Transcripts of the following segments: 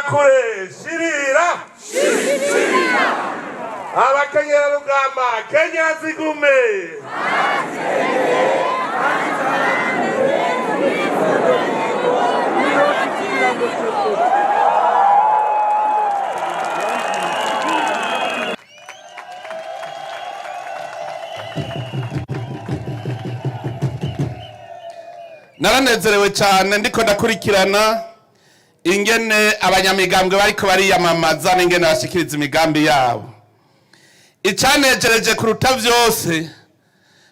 Imbonerakure shirira abakenyera rugamba Kenya zigume Naranezerewe cyane ndiko ndakurikirana ingene abanyamigambwe bariko bariyamamaza n'ingene bashikiriza imigambi yabo. Icanejereje kuruta vyose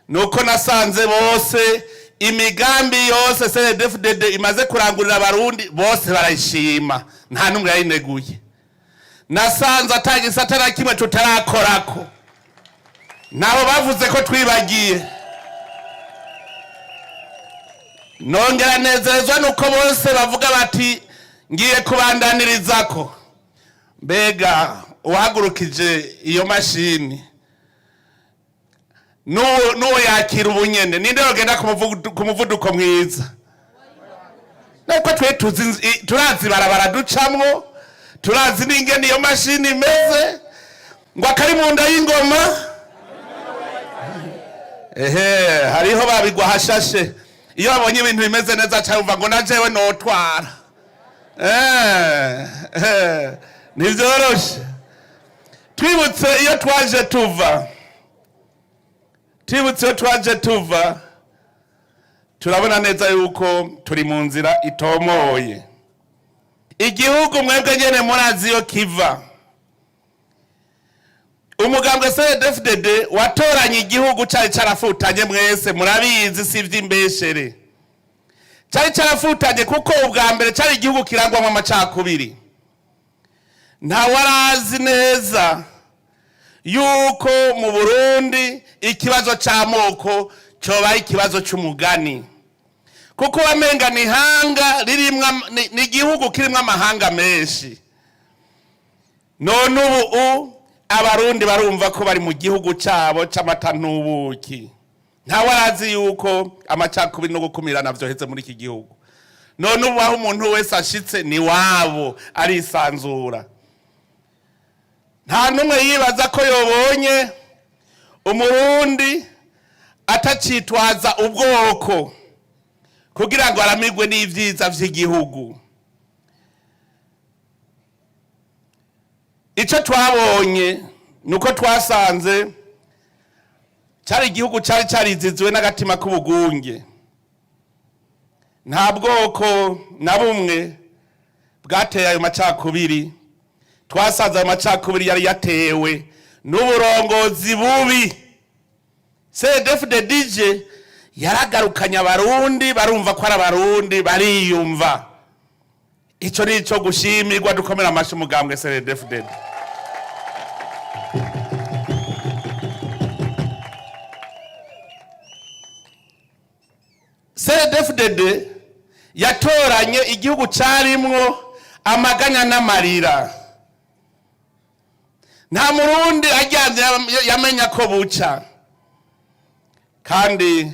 nuko nasanze bose imigambi yose CNDD-FDD imaze kurangurira abarundi bose barayishima, nta numwe yayineguye. Nasanze atagisata na kimwe tutarakorako, nabo bavuze ko twibagiye. Nongera nezerezwa nuko bose bavuga bati ngiye kubandanirizako. Mbega uhagurukije iyo mashini nuwo yakira ubunyene ninde yogenda ku muvuduko mwiza? Nako turazi barabara ducamwo, turazi n'ingene iyo mashini imeze, ngo akari mu nda y'ingoma hariho babigwa hashashe. Iyo babonye ibintu bimeze neza cyumva ngo najewe notwara. Nivyoroshe. Twibutse iyo twaje tuva turabona neza yuko turi mu nzira itomoye. Igihugu mwebwe nyene murazi yo kiva. Umugambwe CNDD-FDD watoranye igihugu cyari carafutanye, mwese murabizi sivyo imbeshere. Cyari carafutanye kuko ubwa mbere cyari igihugu kirangwamwe amacakubiri. Nta warazi neza yuko mu Burundi ikibazo c'amoko coba ikibazo c'umugani, kuko bamenga ni hanga ririmwa ni igihugu kirimwa amahanga menshi. None ubu abarundi barumva ko bari mu gihugu cabo c'amata n'ubuki. Nta warazi yuko amacakubiri no gukumirana vyoheze muri iki gihugu. None ubu aho umuntu wese ashitse ni wabo arisanzura. Nta numwe yibaza ko yobonye umurundi atacitwaza ubwoko kugira ngo aramigwe n'ivyiza vy'igihugu. Ico twabonye nuko twasanze cyari igihugu cyari carizizwe n'agatima k'ubugunge. Nta bwoko na bumwe bwateye ayo macakubiri. Twasanze ayo macakubiri yari yatewe n'uburongozi bubi. CNDD-FDD yaragarukanya abarundi, barumva ko ari abarundi, bariyumva. Ico nico gushimirwa, dukomera amashi umugambwe CNDD-FDD. CNDD-FDD yatoranye igihugu carimwo amaganya n'amarira. Nta murundi ajyanye yamenya ko buca. Kandi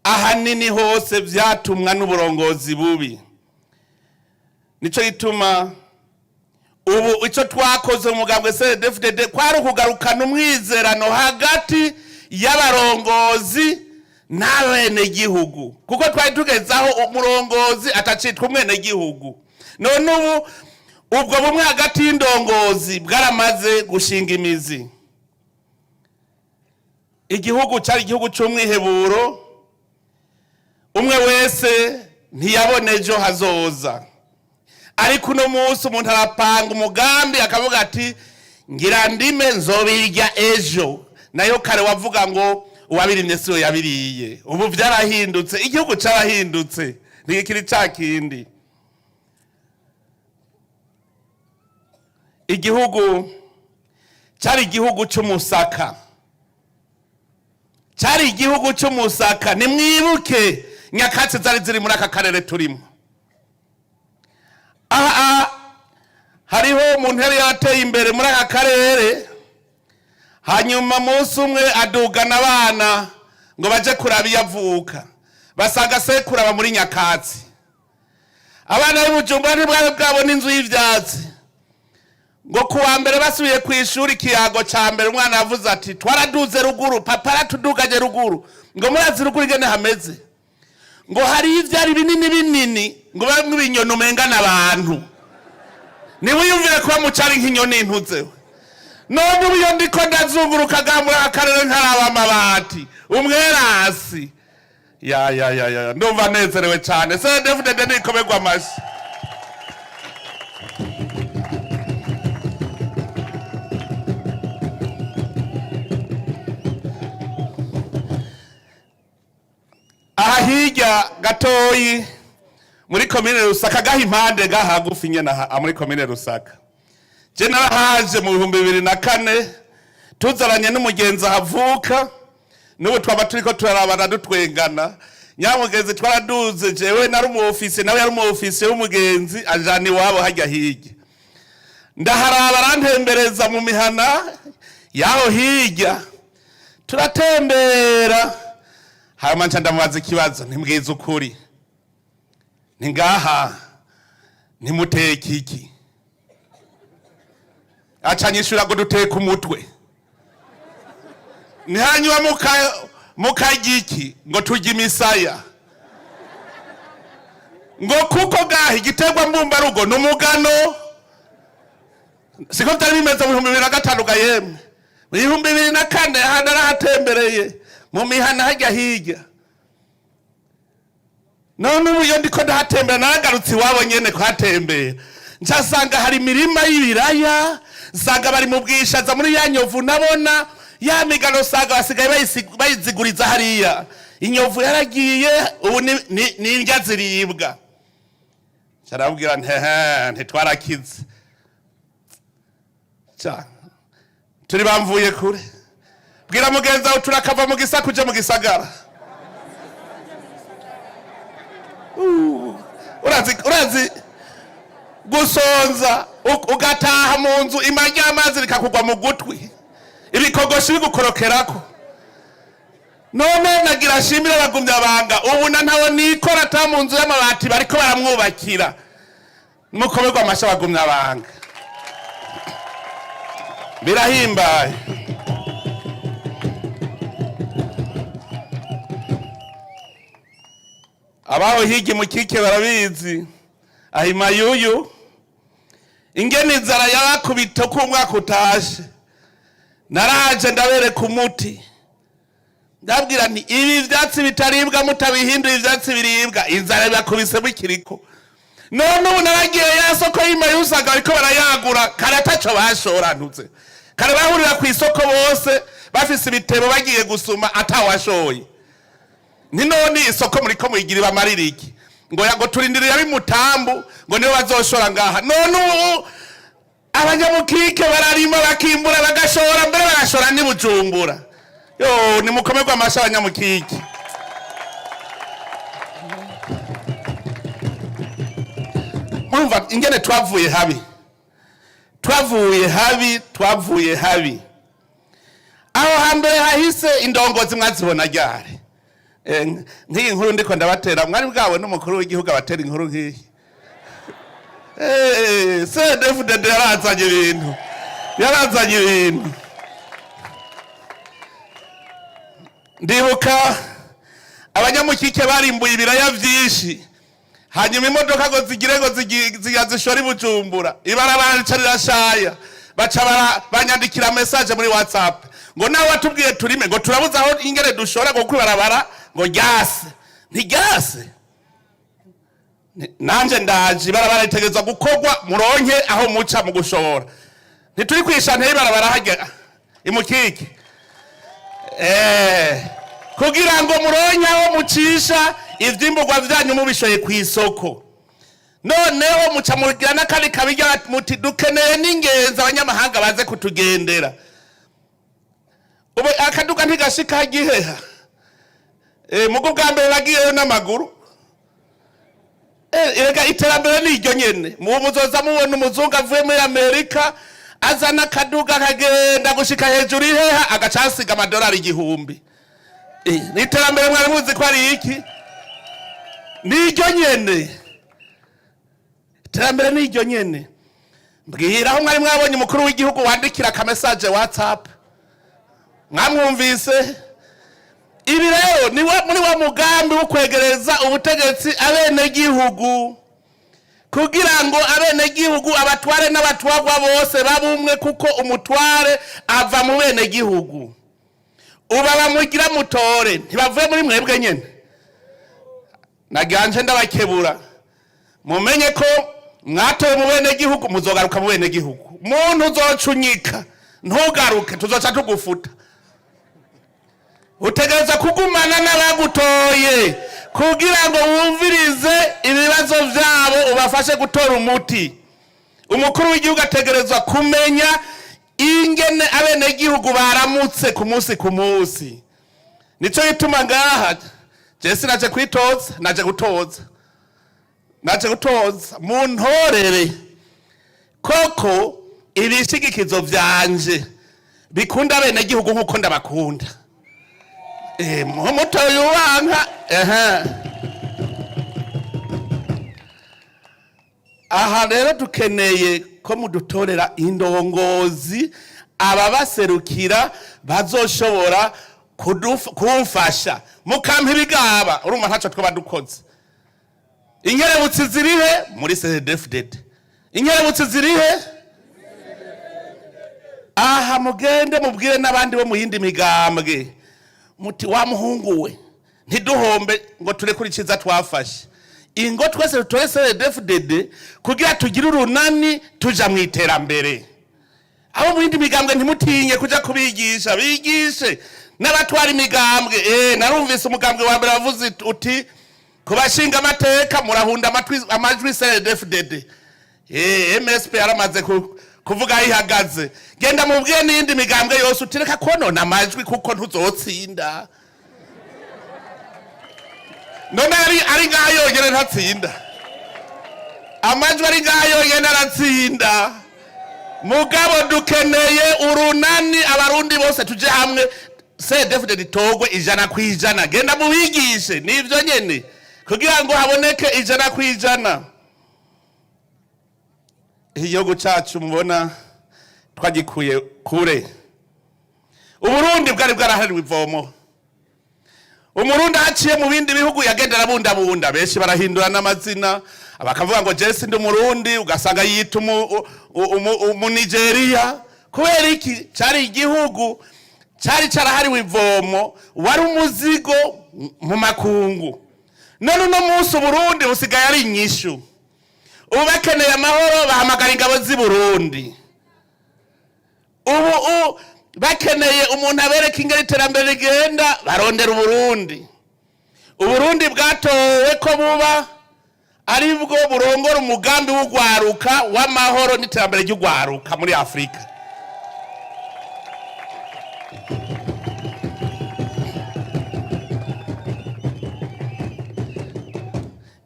ahanini hose vyatumwa n'uburongozi bubi. Nico gituma ubu ico twakoze umugambwe CNDD-FDD kwari ukugarukana umwizerano hagati y'abarongozi n'abene gihugu, kuko twari tugezaho umurongozi atacitwa umwene gihugu. None ubu ubwo bumwe hagati y'indongozi bwaramaze gushinga imizi. Igihugu cyari igihugu cy'umwiheburo, umwe wese ntiyabone ejo hazoza. Ariko uno munsi umuntu arapanga umugambi akavuga ati ngira ndime nzobirya ejo. Nayo kare wavuga ngo uwabirimye siwe yabiriye. Ubu vyarahindutse, igihugu carahindutse, ntikiri cakindi. Igihugu cyari igihugu cy'umusaka. Cyari igihugu cy'umusaka. Nimwibuke nyakatsi zari ziri muri aka karere turimo. Hariho umuntu yari yateye imbere muri aka karere, hanyuma munsi umwe adugana abana ngo baje kuraba iyavuka. Basaga sekura ba muri nyakatsi. abana b'Ibujumbura ntibwari bwabona inzu y'ivyatsi ngo kuwa mbere basubiye ku ishuri kiyago ca mbere umwana yavuze ati twaraduze ruguru papa aratudugaje ruguru ngo murazi ruguru igene hameze ngo hari ivyari binini binini ngo bamwe ibinyoni umengana abantu niwe yumvire kuba mucari nk'inyoni ntuzewe none ubu ndiko ndazunguruka gamura akarere nkaraba amabati umwerasi ya ndumva nezerewe cyane CNDD-FDD nikomerwa amashi aha hirya gatoyi muri komine Rusaka gaha impande gahagufi nyene muri komine Rusaka je narahaje mu 2004 tuzaranye n'umugenzi ahavuka n'ubu twaba turiko turarabana dutwengana nyamugenzi twaraduze jewe nari mu office nawe yari mu office y'umugenzi ajani wabo hajya hirya ndaharaba arantembereza mu mihana yaho hirya turatembera hama nca ndamubaza ikibazo ntimbwiza ukuri ni ngaha ntimuteka iki acanyishura ngo duteka umutwe nihanywa mukagiki ngo turya imisaya ngo kuko gaha igiterwa mbumbarugo n'umugano siko byari bimeze mu 2005 gayemwe mu 2004 hana rahatembereye mu mihana hajya hirya none ubu ndiko ndahatembera naragarutse iwabo nyene kuhatembera ncasanga hari imirima y'ibiraya nsanga bari mu bwishaza muri ya nyovu nabona ya migano saga basigaye bayiziguriza hariya inyovu yaragiye ubu ni indya ziribwa carabwira ntitwarakize turi bamvuye kure bwira mugenzi wawe turakava mu gisaka uje mu gisagara urazi gusonza ugataha mu nzu imajya amazi rikakugwa mu gutwi ibikogoshi bigukorokerako none nagira shimire bagumya banga ubu ntawo nikora ta mu nzu y'amabati bariko baramwubakira mukomerwa amasha bagumya banga birahimbaye abaho higi mukike barabizi ahimayuyu ingene inzara yarakubita ko umwaka utashe naraje ndabereka umuti ndabwira nti ibi vyatsi bitaribwa mutabihinduye ivyatsi biribwa inzara bakubise bikiriko none ubu naragiye ya soko y'Imayu usanga ariko barayagura kare ataco bashorantuze kare bahurira ku isoko bose bafise ibitebo bagiye gusuma atawashoye ni none isoko muri ko muyigira bamaririki ngo yago turindirira bimutambu ngo niwe bazoshora ngaha none ubu abanyamukike bararima bakimbura bagashora mbere bagashora ni Bujumbura yo ni mukomerwa amasha abanyamukike mwumva ingene twavuye habi aho hambere hahise indongozi mwazibona ryari nk'iyi nkuru ndiko ndabatera mwari bwawe n'umukuru w'igihugu abatera inkuru nk'iyi CNDD-FDD yarazanye ibintu ndibuka abanyamukike barimbuye ibiraya vyinshi hanyuma imodoka ngo zigire ngo zigazishora Bujumbura ibarabara ricarashaya baca banyandikira message muri WhatsApp ngo nawe watubwiye turime ngo turabuza aho ingere dushora ngo kwibarabara ngo gyase ntigyase nanje ndaje barabara itegezwa gukogwa muronke aho muca mu gushora ntituri kwishana ibarabara hajya imukike kugira ngo muronke aho mucisha ivyimburwa vyanyu mubishoye ku isoko noneho muca mugira n'akandi kabijya muti dukeneye n'ingenzi abanyamahanga baze kutugendera ubu akaduka ntigashika giheha mugo bwa mbere bagiyeyo n'amaguru erega iterambere ni iryo nyene muzoza mubona umuzungu avuye muri Amerika azana akaduga kagenda gushika hejuru iheha agacasiga amadolari 1000 ni iterambere mwari muzi ko ari iki ni iryo nyene iterambere ni iryo nyene. Mbwira aho mwari mwabonye umukuru w'igihugu wandikira ka message WhatsApp mwamwumvise? Ibi rero ni muri wa mugambi wo kwegereza ubutegetsi abene gihugu, kugira ngo abene gihugu abatware n'abatwagwa bose babumwe, kuko umutware ava mu bene gihugu. Uba bamugira mutore ntibavuye muri mwebwe nyene. Naganje ndabakebura mumenye ko mwatoye mu bene gihugu muzogaruka mu bene gihugu. Muntu uzocunyika ntugaruke tuzoca tugufuta. Utegereza kugumana n'abagutoye kugira ngo wumvirize ibibazo byabo ubafashe gutora umuti. Umukuru w'igihugu ategerezwa kumenya ingene abene gihugu baramutse ku munsi ku munsi. Nico gituma ngaha Jesse naje kwitoza, naje gutoza mu ntorere koko ibishigikizo vyanje bikunda abene gihugu nkuko ndabakunda. Muto yubanka aha rero dukeneye ko mudutorera indongozi ababaserukira bazoshobora kumfasha mukampa ibigaba. Urumva ntaco twaba dukoze. Inkerebutsi zirihe muri CDFDD, inkerebutsi zirihe aha mugende mubwire n'abandi bo mu yindi migambwe muti wa muhungu we ntiduhombe ngo turekurikiza twafashe ingo twese tutore CDFDD kugira tugire urunani tuja mu iterambere. Abo mu yindi migambwe ntimutinye kuja kubigisha, bigishe n'abatwara imigambwe. Narumvise umugambwe wa mbere wavuze uti kubashinga amateka murahunda amajwi CDFDD. MSP yaramaze kuvuga ihagaze. Genda mubwiye n'indi migambwe yose utireka konona amajwi kuko ntuzotsinda. None ari ngayo yene ntatsinda. Amajwi ari ngayo yene aratsinda. Mugabo dukeneye urunani abarundi bose tuje hamwe CDFDD togwe 100%. Genda mubigishe nivyo nyene kugira ngo haboneke 100%. Igihugu cyacu mubona twagikuye kure. Uburundi bwari bwarahariwe ivomo. Umurundi aciye mu bindi bihugu yagendera bunda benshi barahindura n'amazina, abakavuga ngo Jesse ndi umurundi ugasanga yita mu Nigeria. Kubera iki? Cyari igihugu cyari carahariwe ivomo, wari umuzigo mu makungu. None no munsi Uburundi busigaye ari inyishu. Ubu bakeneye amahoro bahamagara ingabo z'i Burundi. Ubu bakeneye umuntu abereka ingeri iterambere rigenda barondera Uburundi. Uburundi bwatowe ko buba ari bwo burongora umugambi w'ugwaruka w'amahoro n'iterambere ry'ugwaruka muri Afrika.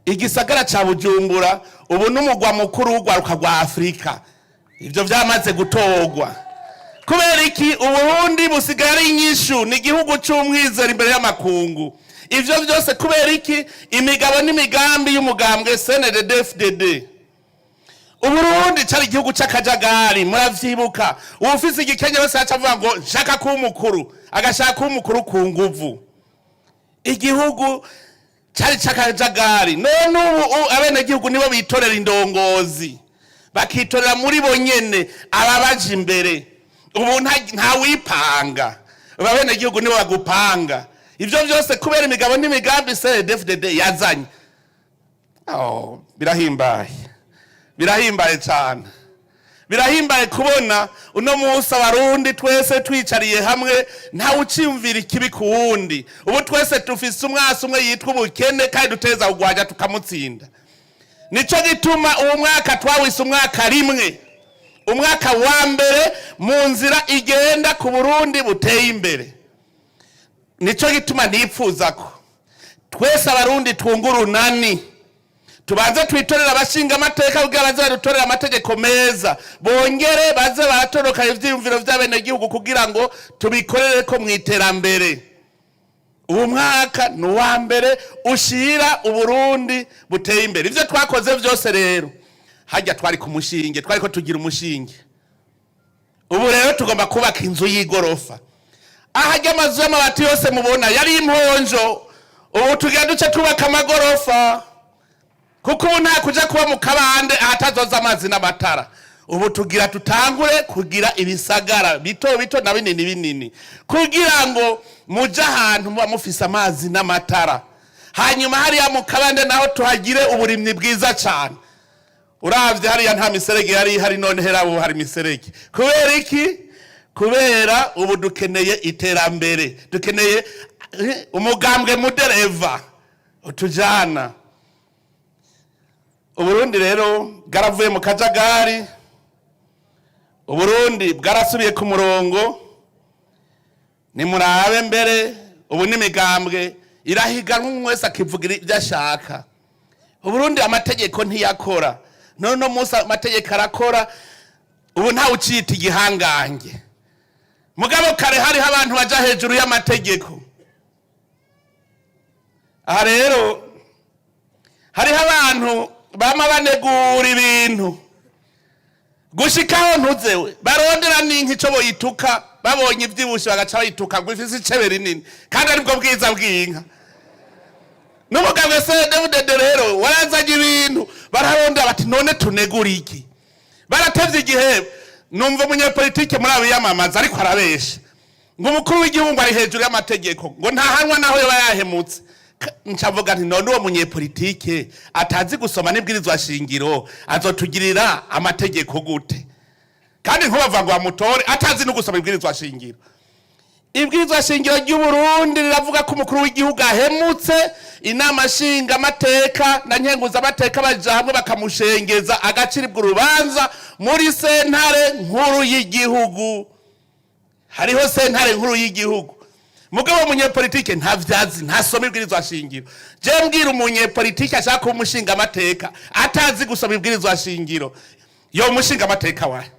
Igisagara ca Bujumbura ubu n'umugwa mukuru w'ugwaruka rwa Afrika. Ivyo vyamaze gutogwa. Kubera iki? Uburundi busigaye ari inyishu, ni igihugu c'umwizero imbere y'amakungu. Ivyo byose kubera iki? Imigabo n'imigambi y'umugambwe CNDD-FDD. Uburundi cari igihugu c'akajagari, muravyibuka. Ufise igikenye wese acavuga ngo nshaka kuba umukuru, agashaka kuba umukuru ku nguvu. Igihugu cari c'akajagari. None ubu abene igihugu nibo bitorera indongozi, bakitorera muri bo nyene ababaje imbere. Ubu nta wipanga, abene igihugu nibo bagupanga. Ivyo byose kubera imigabo n'imigambi CNDD-FDD yazanye. Birahimbaye cyane. Birahimbaye kubona uno munsi abarundi twese twicariye hamwe nta uciyumvira ikibi ku wundi. Ubu twese tufise umwasi umwe yitwa ubukene kandi duteza kugwaja tukamutsinda. Nico gituma uwo mwaka twawise umwaka rimwe. Umwaka wa mbere mu nzira igenda ku Burundi buteye imbere. Nico gituma nipfuza ko twese abarundi twungurunani tubanze twitorera abashinga amateka kugira baze badutorera amategeko meza, bongere baze baratoroka ivyiyumviro vy'abene gihugu kugira ngo tubikorere ko mwiterambere. Uwo mwaka nuwa mbere ushira Uburundi buteye imbere. Ivyo twakoze vyose rero hajya twari ku mushinge, twari ko tugira umushinge. Ubu rero tugomba kubaka inzu y'igorofa. Ahajya amazu y'amabati yose mubona yari imponjo, ubu tugiye duce tubaka amagorofa, kuko ubu nta kuja kuba mu kabande ahatazoza amazi n'amatara. Ubu tugira tutangure kugira ibisagara bito bito na binini binini, kugira ngo muja ahantu muba mufise amazi n'amatara. Hanyuma hariya mu kabande naho tuhagire uburimyi bwiza cyane. Uravye hariya nta miserege yari hari, none hera ubu hari miserege. Kubera iki? Kubera ubu dukeneye iterambere, dukeneye umugambwe mudereva utujana. Uburundi rero bwaravuye mu kajagari, Uburundi bwarasubiye ku murongo. Ni murabe mbere ubu n'imigambwe irahiganwa, umwe wese akivugira ibyo ashaka. Uburundi amategeko ntiyakora, none Musa amategeko arakora. Ubu nta ucita igihangange. Mugabo kare hariho abantu baja hejuru y'amategeko. Aha rero hariho abantu bama banegura ibintu gushikaho ntuzewe barondera n'inki cyo boyituka, babonye ivyibushe bagaca bayituka ngo ifise icebe rinini, kandi aribwo bwiza bw'inka. N'umugambwe CNDD rero warazanye ibintu bararondera bati none tunegura iki. Baratevye igihe numva umunyepolitike muri abo yamamaza ariko arabesha ngo umukuru w'igihugu ari hejuru y'amategeko, ngo ntahanwa naho yoba yahemutse. Ncavuga nti none uwo munyepolitike atazi gusoma n'ibwirizwa shingiro azotugirira amategeko gute? Kandi nk'ubava ngo amutore atazi no gusoma ibwirizwa shingiro. Ibwirizwa shingiro ry'u Burundi riravuga ko umukuru w'igihugu ahemutse, inama nshinga amateka na nkenguza amateka baja hamwe bakamushengeza agaciribwa urubanza muri sentare nkuru y'igihugu. Hariho sentare nkuru y'igihugu. Mugabo umunyepolitike ntavyazi, ntasoma ibwirizwa shingiro. Je mbwira umunyepolitike ashaka umushinga amateka atazi gusoma ibwirizwa shingiro, yo umushinga amateka wahe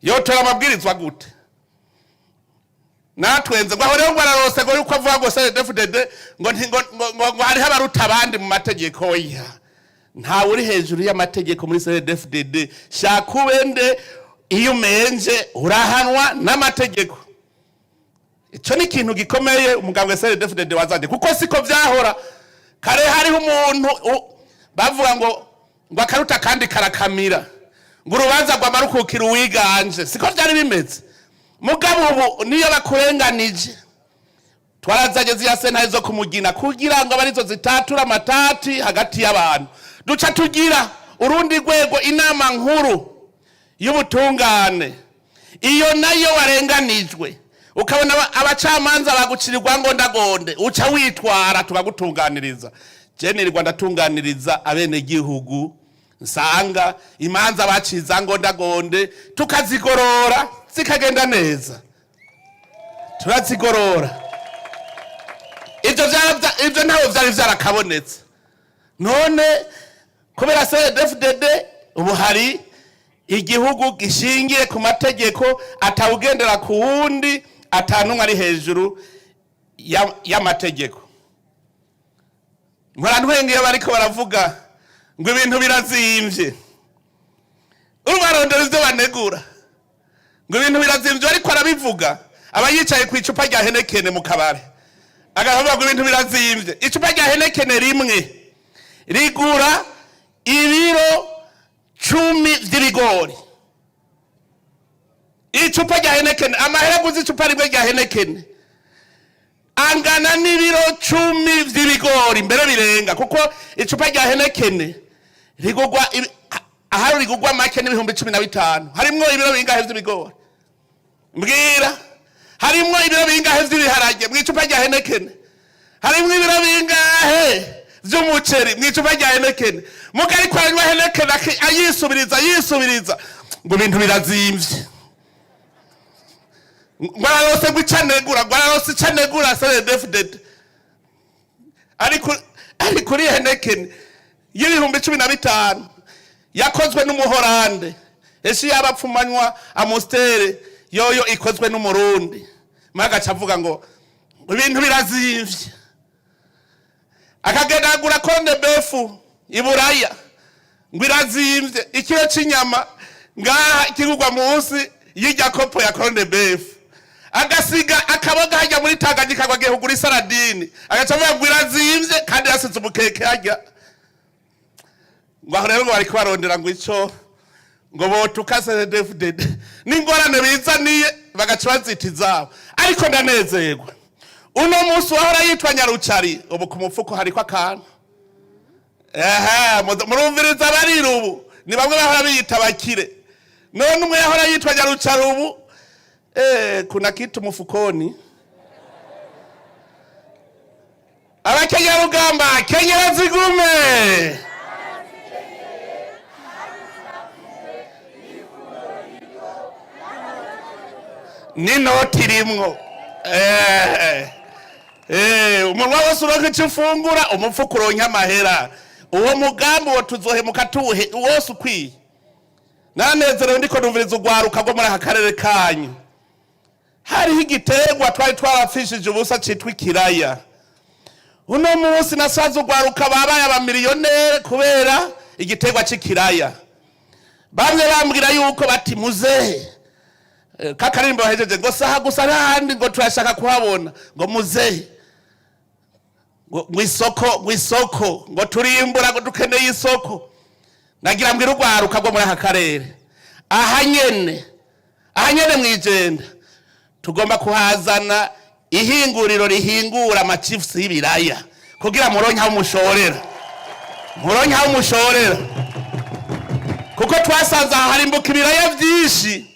yotora amabwirizwa gute? Natwenze ngo rero ngo ararose ngo yuko avuga ngo CNDD ngo hariho abaruta abandi mu mategeko. Ya nta uri hejuru y'amategeko muri CNDD. Shaka ubende, iyo umenje urahanwa n'amategeko. Ico ni ikintu gikomeye umugambwe CNDD wazanye, kuko siko vyahora. Kare hariho umuntu bavuga ngo akaruta kandi karakamira, ngo urubanza rwamarukukira uwiganje. Siko vyari bimeze. Mugabo ubu niyo bakurenganije twarazanye ziya sentare zo kumugina kugira ngo abarizo zitatura amatati hagati y'abantu. Duca tugira urundi rwego, inama nkuru y'ubutungane. Iyo nayo warenganijwe ukabona abacamanza bagucirirwa ngo ndagonde, uca witwara tukagutunganiriza. Je nirirwa ndatunganiriza abene gihugu, nsanga imanza baciza ngo ndagonde tukazigorora zikagenda neza, turazigorora. Ivyo ntaho vyari vyarakabonetse. None kubera CNDD ubu hari igihugu gishingiye ku mategeko, atawugendera ku wundi, atanumwe ari hejuru y'amategeko. Mwarantu hengeye bariko baravuga ngo ibintu birazimvye, ubarondera ivyo banegura ngo ibintu birazimvye, ariko arabivuga aba yicaye ku icupa rya Henekene mu kabare agavuga ngo ibintu birazimvye. Icupa rya Henekene rimwe rigura ibiro 10 vy'ibigori. Icupa rya Henekene, amahera guzi icupa rimwe rya Henekene angana n'ibiro 10 vy'ibigori, mbere birenga, kuko icupa rya Henekene rigugwa ahari rigugwa make n'ibihumbi 15. Harimwo ibiro bingahe vy'ibigori? Mbwira, harimwo ibiro bingahe vy'ibiharage mu icupa rya Henekene? Harimwo ibiro bingahe vy'umuceri mu icupa rya Henekene? Mugari kwanywa Henekene ayisubiriza ngo ibintu birazimvye. Ngwarose gucanegura, ngwarose canegura CNDD. Ari kuri Henekene y'ibihumbi 15 yakozwe n'umuhorande. Ese yabapfumanywa Amstel yoyo ikozwe n'umurundi. Maga cavuga ngo ibintu birazimvye. Akagenda agura konde befu iburaya ngo irazimvye, ikiro c'inyama ngaha kigurwa munsi y'irya kopo ya Corned Beef, agasiga akaboga hajya muri Tanganyika ngo agiye kugura isaradini, agaca avuga ngo irazimvye kandi yasize umukeke harya. Ngo aho rero ngo bariko barondera ngo ico ngo botuka CNDD-FDD n'ingorane bizaniye bagaca bazita izabo. Ariko ndanezerwa uno munsi wahora yitwa Nyarucari, ubu ku mufuko hariko akantu. Murumviriza barira ubu ni bamwe bahora biyita bakire, none umwe yahora yitwa Nyarucari ubu kuna kitu mufukoni. Abakenyerugamba kenyera zigume, n'inoti irimwo. Umunwa wose uronka ico ufungura, umufuko uronka amahera. Uwo mugambi wo tuzohemuka tuhe wose ukwiye. Nanezerewe ndiko numviriza ugwaruka rwo muri aka karere kanyu. Hariho igiterwa twari twarafishije ubusa citwa ikiraya. Uno munsi nasanze ugwaruka babaye abamiliyonere kubera igiterwa c'ikiraya. Bamwe bambwira yuko bati muzehe kakarimbo bahejeje ngo saha gusa n'ahandi ngo turashaka kuhabona, ngo muzehe mwisoko ngo turimbura ngo dukeneye isoko. Nagira mbwira ugwaruka rwo muri aka karere ahanyene mwijenda tugomba kuhazana ihinguriro rihingura amachiefs y'ibiraya kugira muronke aho mushorera, kuko twasanze aha harimbuka ibiraya vyinshi.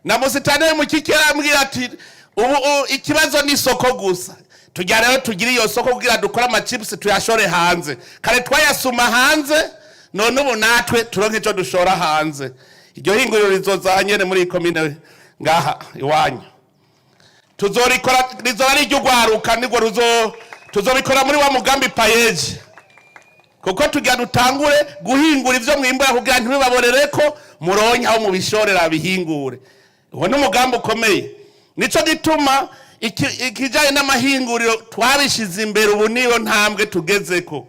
Na musitane mu kikera ambwira ati ubu ikibazo ni isoko gusa. Tujya rero tugira iyo soko kugira dukora amachips tuyashore hanze. Kare twayasuma hanze, none ubu natwe turonke ico dushora hanze. Iryo hinguriro rizoza nyene muri komine ngaha iwanyu. Tuzorikora rizoba ari ry'ugwaruka nigwo tuzobikora muri wa mugambi payeje. Kuko tujya dutangure guhingura ivyo mwimbura kugira ntibibaborereko muronke aho mubishorera bihingure. Uwo ni umugambi ukomeye. Nico gituma ikijaye n'amahinguriro twabishize imbere, ubu niyo ntambwe tugezeko.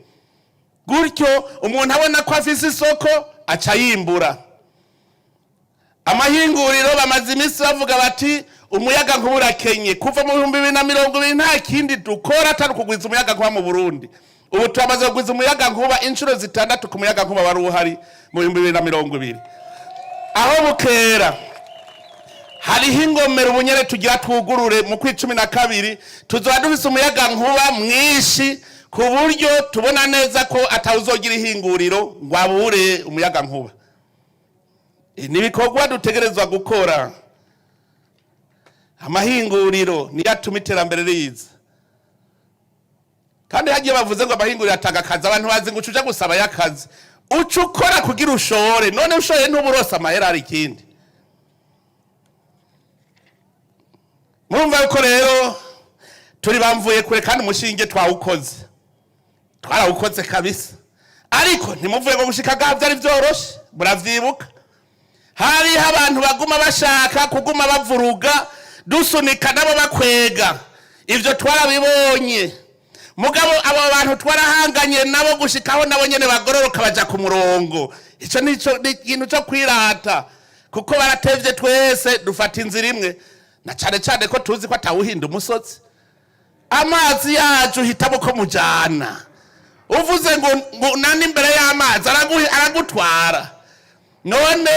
Gutyo umuntu abona ko afise isoko aca yimbura. Amahinguriro bamaze iminsi bavuga bati umuyaga nkuba urakenye. Kuva mu 2020 nta kindi dukora atari kugwiza umuyaga nkuba mu Burundi. Ubu turamaze kugwiza umuyaga nkuba inshuro 6 ku muyaga nkuba wari uhari mu 2020. Aho bukera hariho ingomero ubunyere tugira twugurure mu kwicumi na kabiri, tuzoba dufise umuyaga nkuba mwinshi ku buryo tubona neza ko atawuzogira ihinguriro ngo abure umuyaga nkuba. Nibikorwa dutegerezwa gukora. Amahinguriro niyo atuma iterambere riza. Kandi hagiye bavuze ngo amahinguriro atanga akazi, abantu bazi ngo ucuja gusaba y'akazi. Ucukora kugira ushore, none ushoye ntuburosa amahera ari ikindi. Murumva yuko rero turi bamvuye kure kandi umushinge twarawukoze kabisa. Ariko ntimuvuye ngo gushika gaha byari byoroshe, muravyibuka. Hari abantu baguma bashaka kuguma bavuruga, dusunika nabo bakwega. Ivyo twarabibonye. Mugabo abo bantu twarahanganye nabo gushikaho nabo nyene bagororoka baja ku murongo. Ico nico ikintu cyo kwirata, kuko baratevye twese dufata inzira imwe. Na cyane ko tuzi ko atawuhinda umusozi. Amazi yacu hitamo ko mujana. Uvuze ngo nani imbere y'amazi aragutwara. None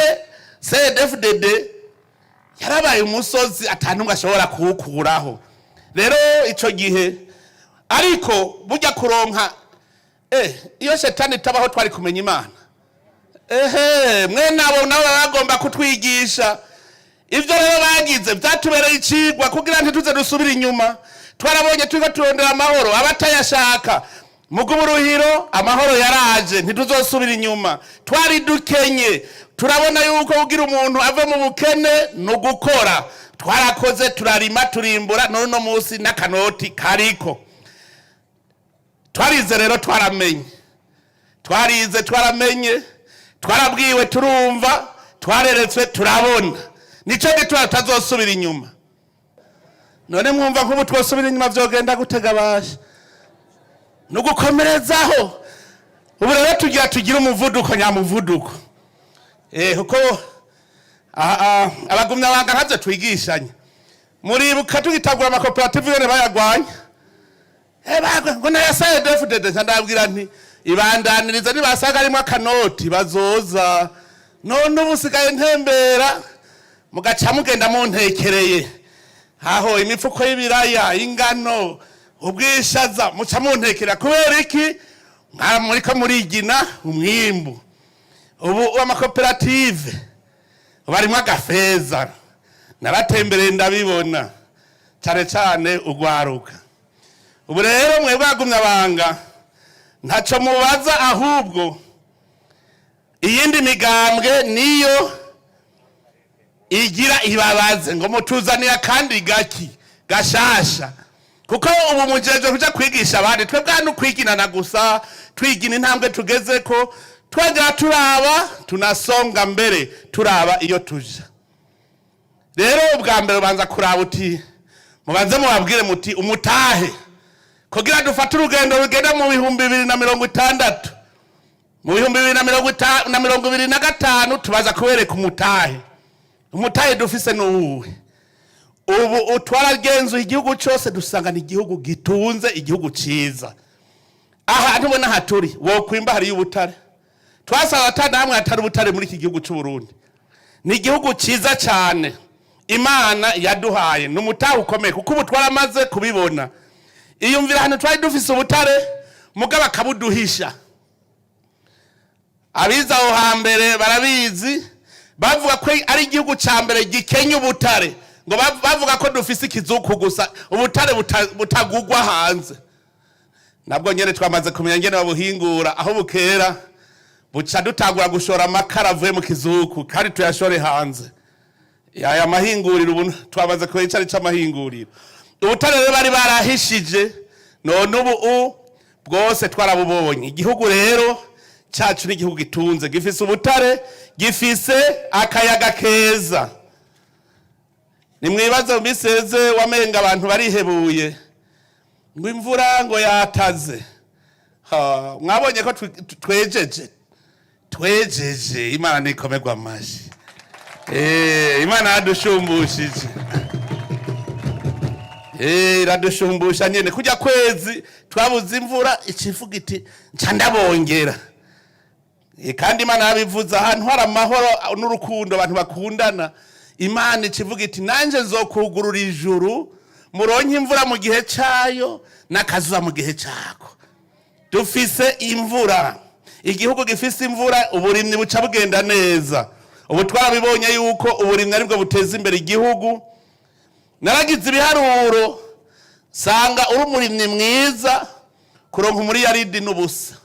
CNDD-FDD yarabaye umusozi atantumwe ashobora kuwukuraho. Rero ico gihe ariko bujya kuronka iyo shetani tabaho twari kumenya Imana. Mwe nabo bagomba kutwigisha. Ivyo rero bagize byatubereye icigwa kugira ntituze dusubira inyuma. Twarabonye twiko turondera amahoro abatayashaka. Muguburuhiro amahoro yaraje ntituzosubira inyuma. Twari dukenye, turabona yuko kugira umuntu ave mu bukene no gukora. Twarakoze turarima turimbura, none no munsi n'akanoti kariko. Twarize rero twaramenye. Twaramenye, twarabwiwe turumva, twareretswe turabona. Nico gitwa tazosubira inyuma. None mwumva ko twosubira inyuma vyogenda gutega basha. Nugukomerezaho. ubu rero tugira umuvuduko nyamuvuduko kuko abagumya banga ntabyo twigishanya. Muribuka tugitagura amakoperative yone bayagwanya ngo na CNDD-FDD ndabwira nti ibandaniriza nibasanga arimo akanoti bazoza none ubusigaye ntembera mugaca mugenda muntekereye aho imifuko y'ibiraya ingano ubwishaza muca muntekera kubera iki muriko murigina umwimbu. Ubu amakoperative barimo agafeza naratembereye ndabibona cyane cyane ugwaruka. Ubu rero mwe bagumya banga ntaco mubaza ahubwo iyindi migambwe niyo igira ibabaze ngo mutuzaniye kandi gaki gashasha kuko ubu mujeje kuja kwigisha abandi twebwe hano kwiginana gusa twigina intambwe tugeze ko twagera turaba tunasonga mbere turaba iyo tuja. Rero ubwa mbere ubanza kuraba uti mubanze mubabwire muti umutahe kugira dufate urugendo rugenda mu 2060 mu 2025 tubaza kubereka umutahe. Umutahe dufise n'uwuhe ubu utwaragenzuye igihugu cyose dusanga ni igihugu gitunze igihugu ciza. Aha ntubona haturi wo kwimba hari y'ubutare twasaba atana hamwe atari ubutare muri iki gihugu cy'u Burundi. Ni igihugu ciza cyane Imana yaduhaye n'umutahe ukomeye kuko ubu twaramaze kubibona. Iyumvira hano twari dufise ubutare mugaba akabuduhisha. Abiza aho hambere barabizi bavuga ko ari igihugu ca mbere gikenya ubutare ngo bavuga ko dufise ikizuku gusa ubutare butagugwa hanze. Nabwo nyene twamaze kumenya ngene babuhingura aho bukera buca dutagura gushora amakara avuye mu kizuku kandi tuyashore hanze. Aya mahinguriro ubu twamaze kwicari c'amahinguriro. Ubutare rero bari barahishije none ubu bwose twarabubonye. Igihugu rero cyacu n'igihugu gitunze gifise ubutare gifise akayaga keza. Nimwibaze mu miseze wamenga abantu barihebuye ngo imvura ngo yataze. Mwabonye ko twejeje Imana nikomerwa amashi. Imana yadushumbishije. Radushumbusha nyene kujya kwezi twabuze imvura ikivuga iti nca ndabongera. Kandi Imana yabivuza ahantu hari amahoro n'urukundo abantu bakundana. Imana ikivuga iti nanje nzokugurura ijuru muronke imvura mu gihe cyayo n'akazuba mu gihe cyako. Dufise imvura, igihugu gifise imvura uburimyi buca bugenda neza. Ubu twarabibonye yuko uburimyi aribwo buteza imbere igihugu. Naragize ibiharuro sanga uri umurimyi mwiza kuronka muri yaridi n'ubusa.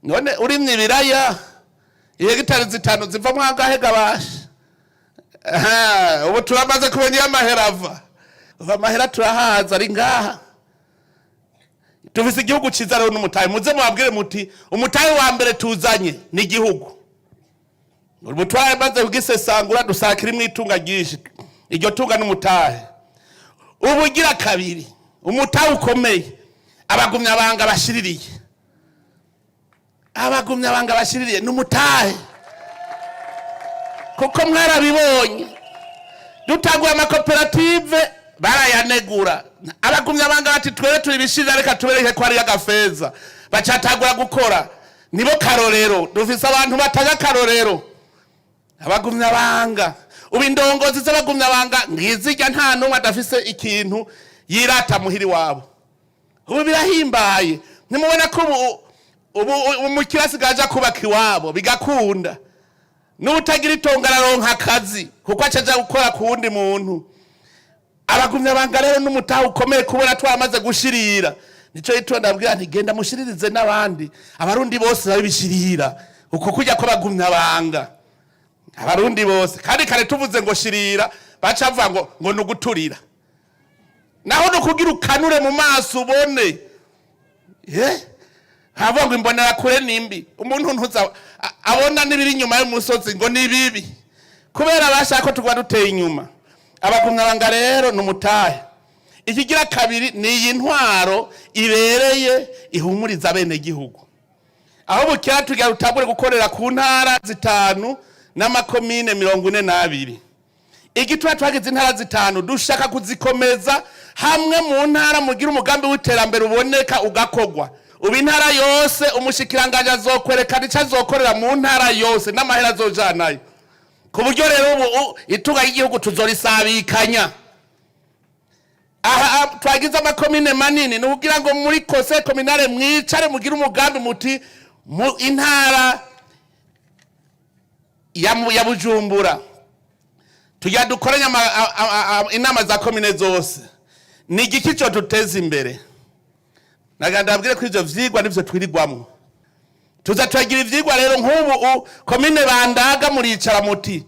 None urimye ibiraya hegitari 5 ziva mwangahe gabasha. Ubu turamaze kumenya amahera ava amahera turahaza ari ngaha. Tufise igihugu ciza rero n'umutahe muze mubabwire muti umutahe wa mbere tuzanye ni igihugu. Ubu twamaze kugisesangura dusakira imwitunga ryinshi. Iryo tunga n'umutahe. Ubugira kabiri umutahe ukomeye abagumya banga bashiririye. Abagumya banga bashiririye n'umutahe kuko mwarabibonye dutagura amakoperative barayanegura. Abagumya banga bati twere turi bishirira reka tubereke ko ari agafeza bacatagura gukora nibo karorero. Dufise abantu bataga karorero abagumya banga. Ubu indongozi z'abagumya banga ngizijya nta numwe adafise ikintu yirata muhiri wabo. Ubu birahimbaye nimubona ko ubu umukirasi gaja kubaka iwabo bigakunda. N'utagira itonga raronka akazi kuko acaja gukora ku wundi muntu. Abagumya banga rero n'umutahe ukomeye kubona twamaze gushirira. Nico itonda abwira nti genda mushiririze n'abandi. Abarundi bose babishirira uko kujya ko bagumya banga. Abarundi bose kandi kare tuvuze ngo shirira bacavuga ngo nuguturira. Naho no kugira ukanure mu maso ubone. Hava ngo imbonera kure nimbi. Umuntu ntuza abona nibiri inyuma y'umusozi ngo nibibi. Kubera bashaka ko tugwa duteye inyuma. Abagumya banga rero n'umutahe. ikigira kabiri ni iyi ntwaro ibereye ihumuriza bene gihugu. Aho bukera tugira rutangure gukorera ku ntara 5 n'amakomine 42. Igitwa twagize intara 5 dushaka kuzikomeza hamwe mu ntara mugira umugambi w'iterambere uboneka ugakogwa. Ubu intara yose umushikiranganje azokwerekana ico azokorera mu ntara yose n'amahera azojanayo. Ku buryo rero ubu itunga y'igihugu tuzorisabikanya. Aha twagize amakomine manini nukugira ngo muri conseil communal mwicare mugira umugambi muti mu intara ya Bujumbura tujya dukoranya inama za komine zose ni igiki cyo tuteza imbere. Nagandabwire ko ivyo vyigwa nivyo twirigwamwo. Tuzatwagira ivyigwa rero nk'ubu komine Bandaga muricara muti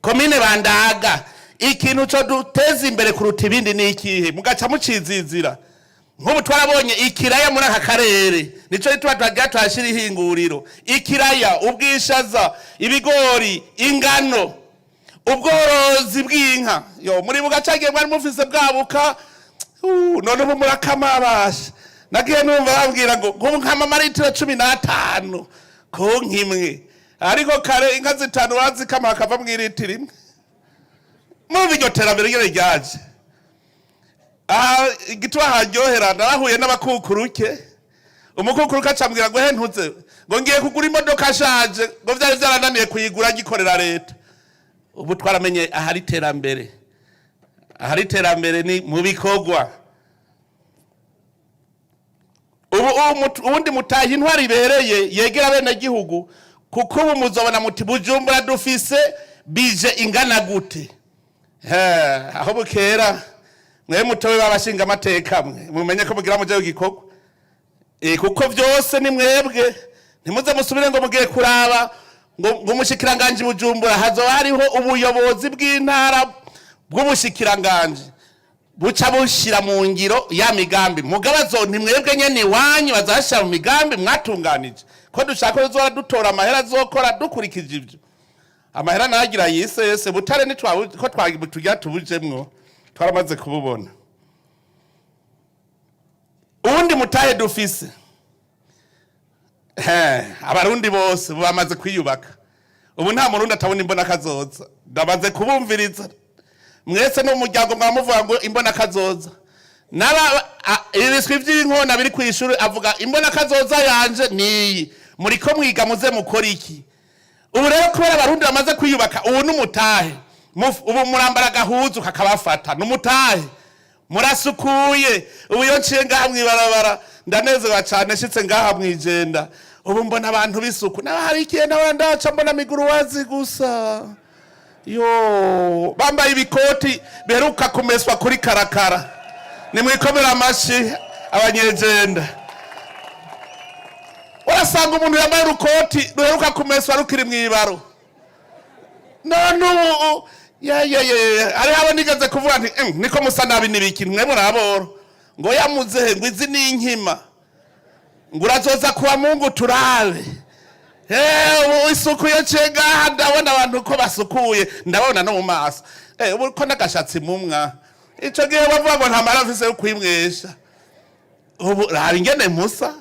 komine Bandaga ikintu cyo duteza imbere kuruta ibindi ni ikihe, mugaca mucizizira. Nk'ubu twarabonye ikiraya muri aka karere nico litwa twagira twashira ihinguriro, ikiraya, ubwishaza, ibigori, ingano, ubworozi bw'inka. Yo muri bugacagiye mwari mufise bwabuka none ubu murakama abasha. Nagiye numva babwira ngo nkama litiro 15 ko nkimwe, ariko kare inka 5 bazikama akava mu litiro imwe. Mu biryo terambere ryo ryaje igitwa haryohera. Narahuye n'abakukuruke, umukukuruka acambwira ngo hentuze ngo ngiye kugura imodoka ashaje ngo vyari vyarananiye kuyigura gikorera leta. Ubu twaramenye ahari terambere, ahari terambere ni mu bikogwa. Ubundi mutahi intwari ibereye yegera bene gihugu, kuko ubu muzobona muti Bujumbura dufise bije ingana gute. Aho bukera mwe mutowe babashinga amateka mwe mumenye ko mugira muje w'igikogwa. Kuko vyose ni mwebwe, ntimuze musubire ngo mugiye kuraba ngo mushikiranganje Bujumbura hazo hariho ubuyobozi bw'intara bw'ubushikiranganje buca bushira mu ngiro ya migambi. Mugabazo ntimwebwe nyene wanyu bazashira mu migambi mwatunganije ko dushaka ko dutora amahera azokora dukurikije ivyo. Amahera nagira yisese Butare ni ko twagibutujya tubujemwo twaramaze kububona. Undi mutahe dufise abarundi bose bamaze kwiyubaka. Ubu nta murundi atabona imbona kazoza. Ndabaze kubumviriza mwese no muryango mwamuvuga ngo imbona kazoza. Naba ibiswi by'inkona biri kwishuri avuga imbona kazoza yanje ni muri ko mwiga muze mukora iki. Ubu rero kubera abarundi bamaze kwiyubaka ubu n'umutahe. Ubu murambara gahuzu kakabafata n'umutahe. Murasukuye ubu yo nshenga hamwe barabara ndanezerwa cyane shitse ngaha mwijenda. Ubu mbona abantu bisuku n'abari ikienda wandaca mbona miguru wazi gusa. Yo bambaye ibikoti beruka kumeswa kuri karakara. Nimwikomera amashi abanyejenda. Urasanga umuntu yambaye urukoti ruheruka kumeswa rukiri mwibaro. None ari habo nigeze kuvuga nti niko musa nabi nibiki mwe muraboro ngo yamuzehe ngo izi ni inkima ngo urazoza kuwa Mungu turabe. Isuku yo cenga ndabona abantu ko basukuye ndabona no mu maso. Ubu ko nagashatsi mumwa ico gihe bavuga ngo nta maravise yo kwimwesha. Ubu rabi ngene musa,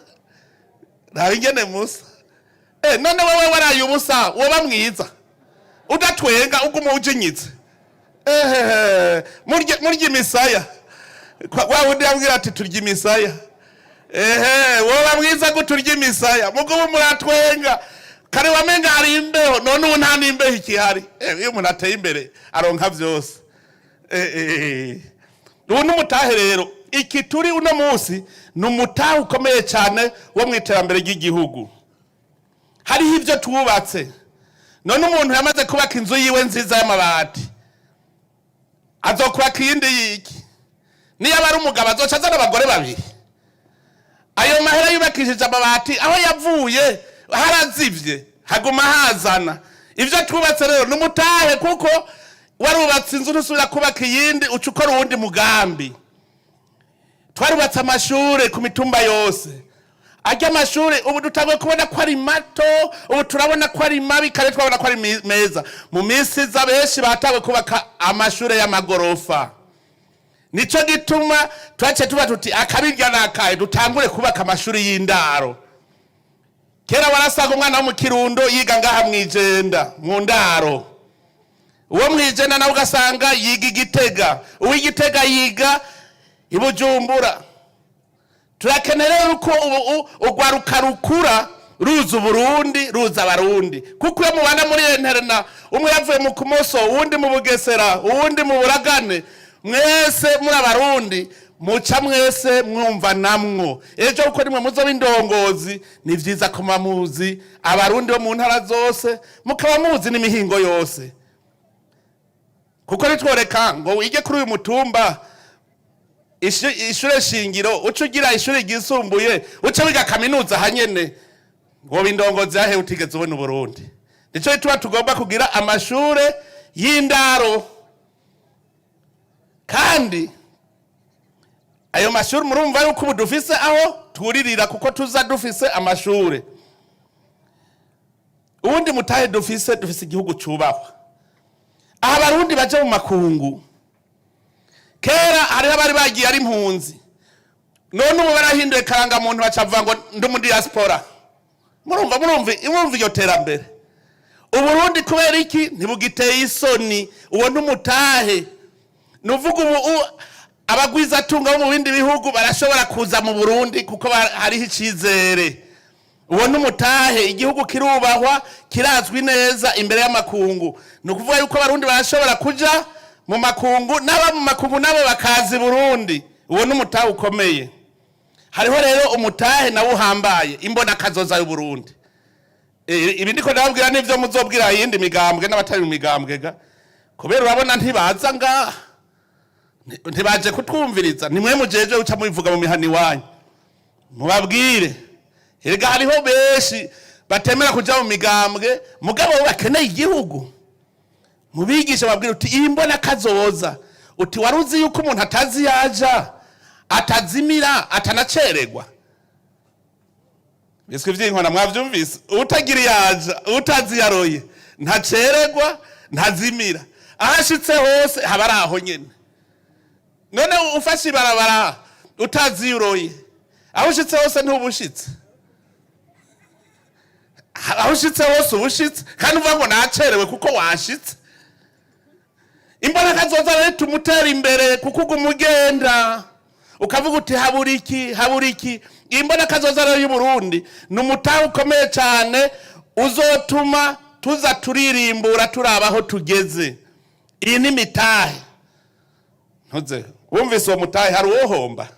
rabi ngene musa. None wewe waraye ubusa woba mwiza udatwenga uguma ujinyitse. Murye misaya kwa wundi yabwira ati turye misaya. Woba mwiza guturye misaya mugubu muratwenga kare wamenga hari imbeho none ubu nta nimbeho ikihari. Iyo umuntu ateye imbere aronka vyose. Ubu n'umutahe rero iki turi uno munsi n'umutahe ukomeye cyane wo mwiterambere ry'igihugu. Hari ivyo twubatse none umuntu yamaze kubaka inzu yiwe nziza y'amabati azokubaka iyindi yiki. Niyo abari umugabo azoca azana abagore babiri. Ayo mahera yubakishije amabati aho yavuye harazivye haguma hazana. Ivyo twubatse rero n'umutahe kuko warubatse inzu nusubira kubaka iyindi ucukora uwundi mugambi. Twarubatse amashure ku mitumba yose. Ajya amashure ubu dutangwe kubona ko ari mato, ubu turabona ko ari mabi, kare twabona ko ari meza. Mu minsi za benshi batawe kubaka amashure y'amagorofa. nico gituma twace tuba tuti akabirya nakaye dutangure kubaka amashuri y'indaro. Kera warasanga umwana wo mu Kirundo yiga ngaha mwijenda mu ndaro, uwo mwijenda nawe ugasanga yiga Igitega, uw'Igitega yiga i Bujumbura. Turakenera uko ugwaruka rukura ruza Burundi ruza Abarundi, kuko iyo mubana muri interna umwe yavuye mu Kumoso uwundi mu Bugesera uwundi mu Buragane, mwese muri Abarundi muca mwese mwumva namwo. Ejo uko nimwe muzo b'indongozi ni vyiza ko mamuzi Abarundi bo mu ntara zose, mukaba muzi n'imihingo yose, kuko nitworeka ngo wige kuri uyu mutumba ishure shingiro uca ugira ishure ryisumbuye uca wiga kaminuza hanyene, ngo b'indongozi yahe utigeze ubona Burundi. Nico gituma tugomba kugira amashure y'indaro, kandi ayo mashuri murumva yuko ubu dufise aho turirira, kuko tuza dufise amashure. Ubundi mutahe dufise igihugu cubahwa. Aha Abarundi baje mu makungu, kera hariho abari bagiye ari impunzi, none ubu barahinduye karanga muntu bacavuga ngo ndi mu diaspora. Murumva iyo terambere. Uburundi kubera iki ntibugiteye isoni, uwo ntumutahe. Nuvuga ubu abagwiza tunga bo mu bindi bihugu barashobora kuza mu Burundi kuko hariho icizere. Uwo ntumutahe, igihugu kirubahwa kirazwi neza imbere y'amakungu. Nukuvuga yuko Abarundi barashobora kuja mu makungu, n'aba mu makungu nabo bakazi Burundi. Uwo ntumutahe ukomeye. Hariho rero umutahe nawo uhambaye, imbona kazoza y'u Burundi. Ibi ndiko ndababwira n'ivyo muzobwira yindi migambwe n'abatari mu migambwe ga, kubera urabona ntibaza ngaha, ntibaje kutwumviriza. Nimwe mujeje uca mubivuga mu mihani wanyu, mubabwire erega hariho benshi batemera kuja mu migambwe mugabo bakeneye igihugu. Mubigisha babwira uti imbona kazoza, uti waruzi yuko umuntu atazi yaja atazimira atanacererwa. Biswe vy'inkona mwavyumvise, utagira yaja utazi yaroye ntacererwa ntazimira, ahashitse hose habari aho nyene. None ufashe ibarabara utazi yuroye, aho ushitse hose ntubushitse, aho ushitse hose ubushitse, kandi uvuga ngo nacerewe kuko washitse. Imbona kazoza rero tumutera imbere kuko ugumugenda ukavuga uti haburiki. Imbona kazoza rero y'u Burundi numutahe ukomeye cyane, uzotuma tuza turirimbura turabaho tugeze. Iyi ni mitahe. Ntuze wumvise uwo mutahe hari uwohomba.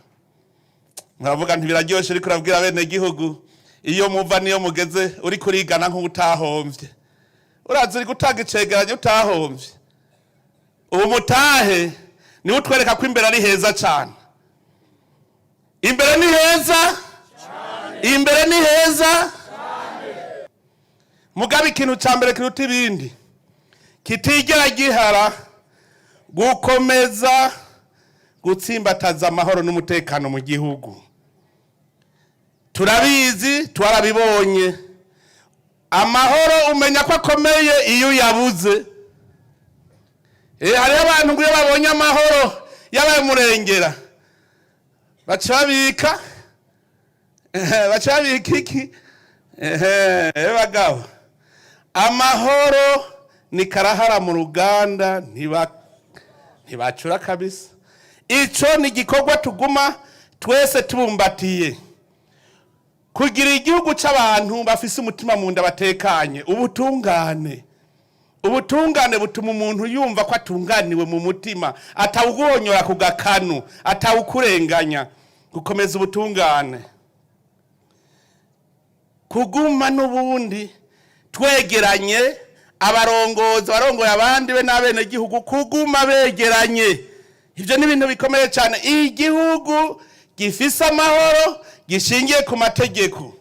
Muravuga ntibiraryoshe ariko urabwira bene gihugu iyo muva niyo mugeze uri kurigana nk'utahombye. Urazi uri gutanga icegeranyo utahombye. Uwo mutahe ni utwereka ko imbere ari heza cyane. Imbere ni heza, imbere ni heza. Mugabe ikintu cyambere kiruta ibindi kitigera gihara gukomeza gutsimbataza amahoro n'umutekano mu gihugu. Turabizi, twarabibonye. Amahoro umenya ko akomeye iyo yabuze. Hari abantu ngo babonye amahoro yabaye murengera bacabika iki bagabo. Amahoro ni karahara mu ruganda ntibacura kabisa. Ico ni gikorwa tuguma twese tubumbatiye, kugira igihugu c'abantu bafise umutima mu nda batekanye. Ubutungane butuma umuntu yumva ko atunganiwe mu mutima, atawugonyora ku gakanu, atawukurenganya. Gukomeza ubutungane, kuguma n'ubundi twegeranye, abarongoye abandi be n'abene gihugu kuguma begeranye. Ivyo ni ibintu bikomeye cyane. Igihugu gifise amahoro gishingiye ku mategeko,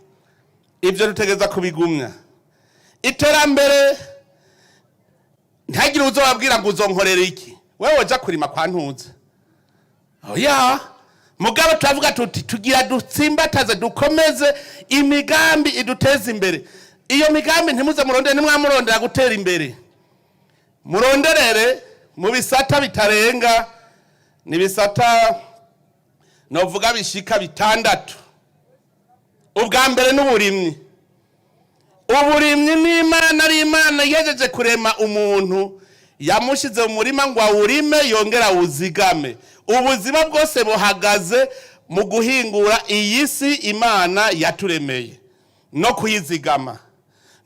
ivyo dutegeza kubigumya. Iterambere ntagire uzobabwira ngo uzonkorera iki, wewe woja kurima kwa ntuze. Oya, mugabo turavuga tuti tugira dutsimbataze dukomeze imigambi iduteza imbere. Iyo migambi ntimuze murondere, nimwamurondera gutera imbere, muronderere mu bisata bitarenga nibisata novuga bishika bitandatu. Ubwa mbere n'uburimyi. Uburimyi n'Imana ari Imana yejeje kurema umuntu yamushize mu murima ngo awurime yongera awuzigame. Ubuzima bwose buhagaze mu guhingura iyi si Imana yaturemeye no kuyizigama.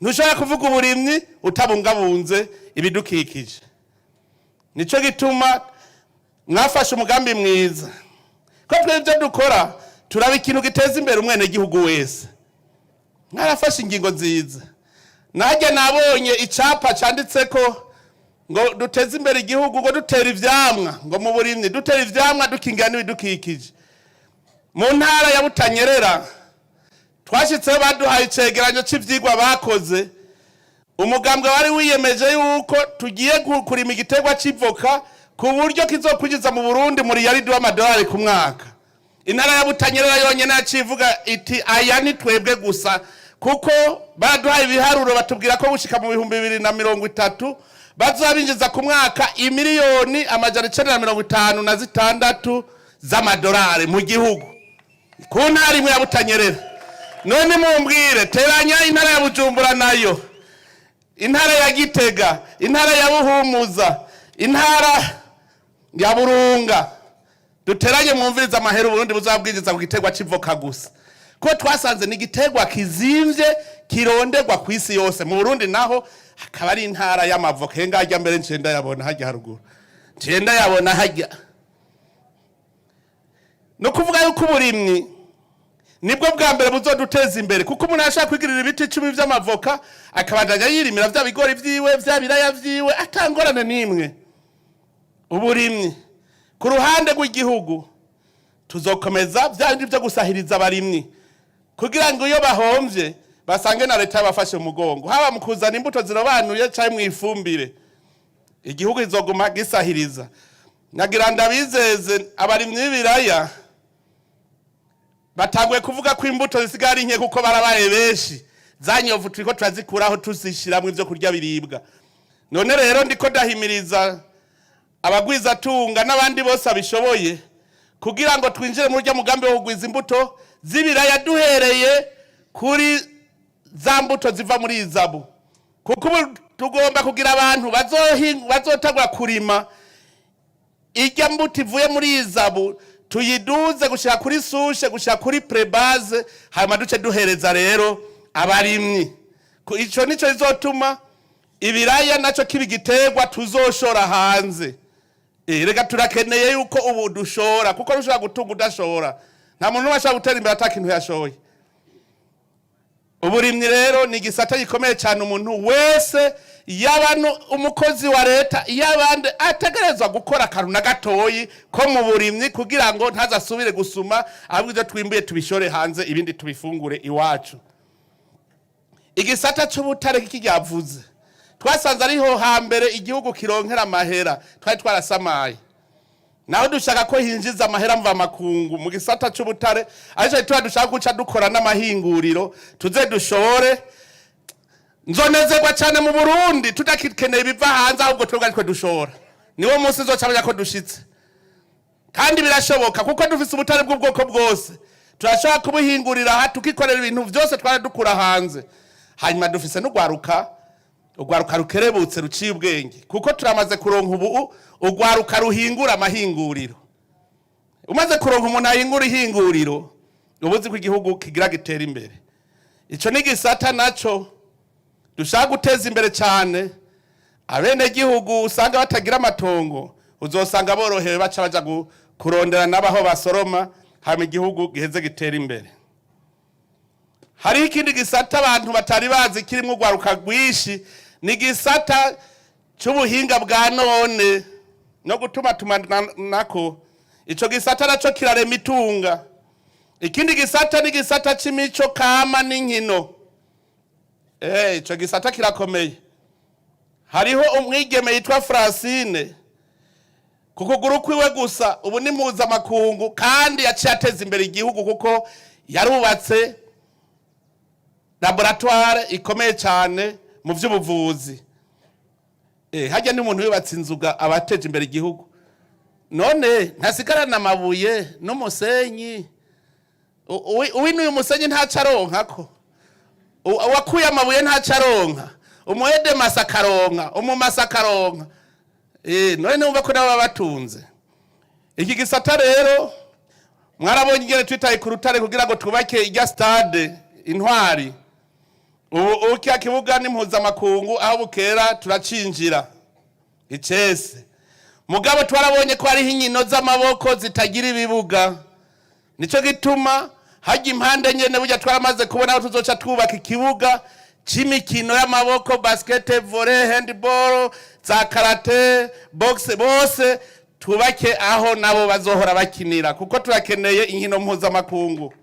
Ntushobora kuvuga uburimyi utabungabunze ibidukikije. Nico gituma mwafashe umugambi mwiza ko twebwe dukora turaba ikintu giteza imbere umwene gihugu wese. Mwarafashe ingingo nziza. Najye nabonye icapa canditseko ngo duteze imbere igihugu ngo dutera ivyamwa, ngo mu burimyi dutera ivyamwa dukingira n'ibidukikije. Mu ntara ya Butanyerera twashitseho baduhaye icegeranyo c'ivyigwa bakoze. Umugambwe wari wiyemeje yuko tugiye kurima igiterwa c'ivoka ku buryo kizokujiza mu Burundi muri yaridi w'amadolari ku mwaka. Intara ya Butanyerera yonyene yacivuga iti aya ni twebwe gusa, kuko baduhaye ibiharuro batubwira ko gushika mu 2030 bazabinjiza ku mwaka imiliyoni amajana 956 z'amadolari mu gihugu ku ntara imwe ya Butanyerera. None mumbwire teranya intara ya Bujumbura nayo, intara ya Gitega, intara ya Buhumuza, intara ya Burunga, duteranye mwumviriza amahera Burundi buzabwinjiza ku giterwa c'ivoka gusa. Ko twasanze ni igiterwa kizimvye kironderwa ku isi yose. Mu Burundi naho hakaba ari intara y'amavoka ngajya mbere ncenda yabona hajya haruguru. Ncenda yabona hajya. No kuvuga yuko uburimyi nibwo bwa mbere buzoduteza imbere, kuko umuntu ashaka kwigirira ibiti 10 vy'amavoka akabandanya yirimira vya bigori vyiwe vya biraya vyiwe atangorane nimwe. Uburimyi ku ruhande rw'igihugu tuzokomeza vyandi byo gusahiriza abarimyi kugira ngo iyo bahomvye basange na leta yabafashe umugongo, haba mu kuzana imbuto zirobanuye cyane mu ifumbire. Igihugu izoguma gisahiriza. Nagira ndabizeze abarimyi b'ibiraya batangwe kuvuga ko imbuto zisigara nke kuko barabaye benshi. Zanyovu turiko turazikuraho tuzishiramwe ivyo kurya biribwa. None rero ndiko dahimiriza abagwiza tunga n'abandi bose abishoboye kugira ngo twinjire mu rya mugambi wo kugwiza imbuto zibiraya duhereye kuri za mbuto ziva muri izabu, kuko tugomba kugira abantu bazotagwa kurima irya mbuto ivuye muri izabu tuyiduze gushika kuri sushe gushika kuri prebase, hanyuma duce duhereza rero abarimyi. Ico nico izotuma ibiraya naco kibigiterwa tuzoshora hanze. Rega turakeneye yuko ubu dushora, kuko rushobora gutunga udashora. Nta muntu washaka gutera imbere atakintu yashoye. Uburimyi rero ni gisata gikomeye cyane. Umuntu wese yabano umukozi wa leta yabande ategerezwa gukora akantu na gatoyi ko mu burimyi kugira ngo ntazasubire gusuma, ahubwo ibyo twimbuye tubishore hanze ibindi tubifungure iwacu. Igisata cy'ubutare kikyavuze twasanze ariho hambere igihugu kironkera amahera, twari twarasamaye. Naho dushaka ko hinjiza amahera mva makungu mu gisata cy'ubutare, ariko tuba dushaka guca dukora n'amahinguriro tuze dushore. Nzonezerwa cyane mu Burundi tutakikeneye biva hanze, ahubwo twebwe ariko dushora. Niwo munsi zocabya ko dushitse. Kandi birashoboka kuko dufise ubutare bw'ubwoko bwose. Turashaka kubuhingurira aha tukikorera ibintu byose twari dukura hanze. Hanyuma dufise n'ugwaruka rukerebutse ruciye ubwenge, kuko turamaze kuronka ubu ugwaruka ruhingura amahinguriro. Umaze kuronka umuntu ahingura ihinguriro, ubuzi ko igihugu kigira gitera imbere. Ico ni gisata naco dushaka guteza imbere cyane. Abene gihugu usanga batagira amatongo uzosanga borohewe baca baja kurondera nabaho basoroma, hama igihugu giheze gitera imbere. Hari ikindi gisata abantu batari bazi kirimo ugwaruka rwishi, ni gisata cy'ubuhinga bwa none no gutuma tumanako. Ico gisata naco kirarema itunga. Ikindi gisata ni gisata c'imico kama n'inkino. Ico gisata kirakomeye. Hariho umwigeme yitwa Francine, kukuguru kwiwe gusa ubu ni mpuzamakungu, kandi yaciye ateza imbere igihugu kuko yarubatse laboratoire ikomeye cyane mu vy'ubuvuzi. Hajya n'umuntu wibatse inzuga abateje imbere igihugu. none ntasigarana amabuye n'umusenyi. Uwinuye umusenyi ntacaronkako, wakuye amabuye ntacaronka, umuhede masakaronka, umumasakaronka. None numva ko nabo batunze. Iki gisata rero mwarabonye ingene twitaye ku rutare kugira ngo twubake irya stade Intwari. Ubu kya kibuga ni mpuzamakungu aho bukera turacinjira Icese. Mugabo twarabonye ko ari inkino z'amaboko zitagira ibibuga. Nico gituma haje impande nyene burya twaramaze kubona aho tuzoca twubaka ikibuga c'imikino y'amaboko, basket, volley, handball, za karate, boxe, bose tubake aho nabo bazohora bakinira kuko turakeneye inkino mpuzamakungu.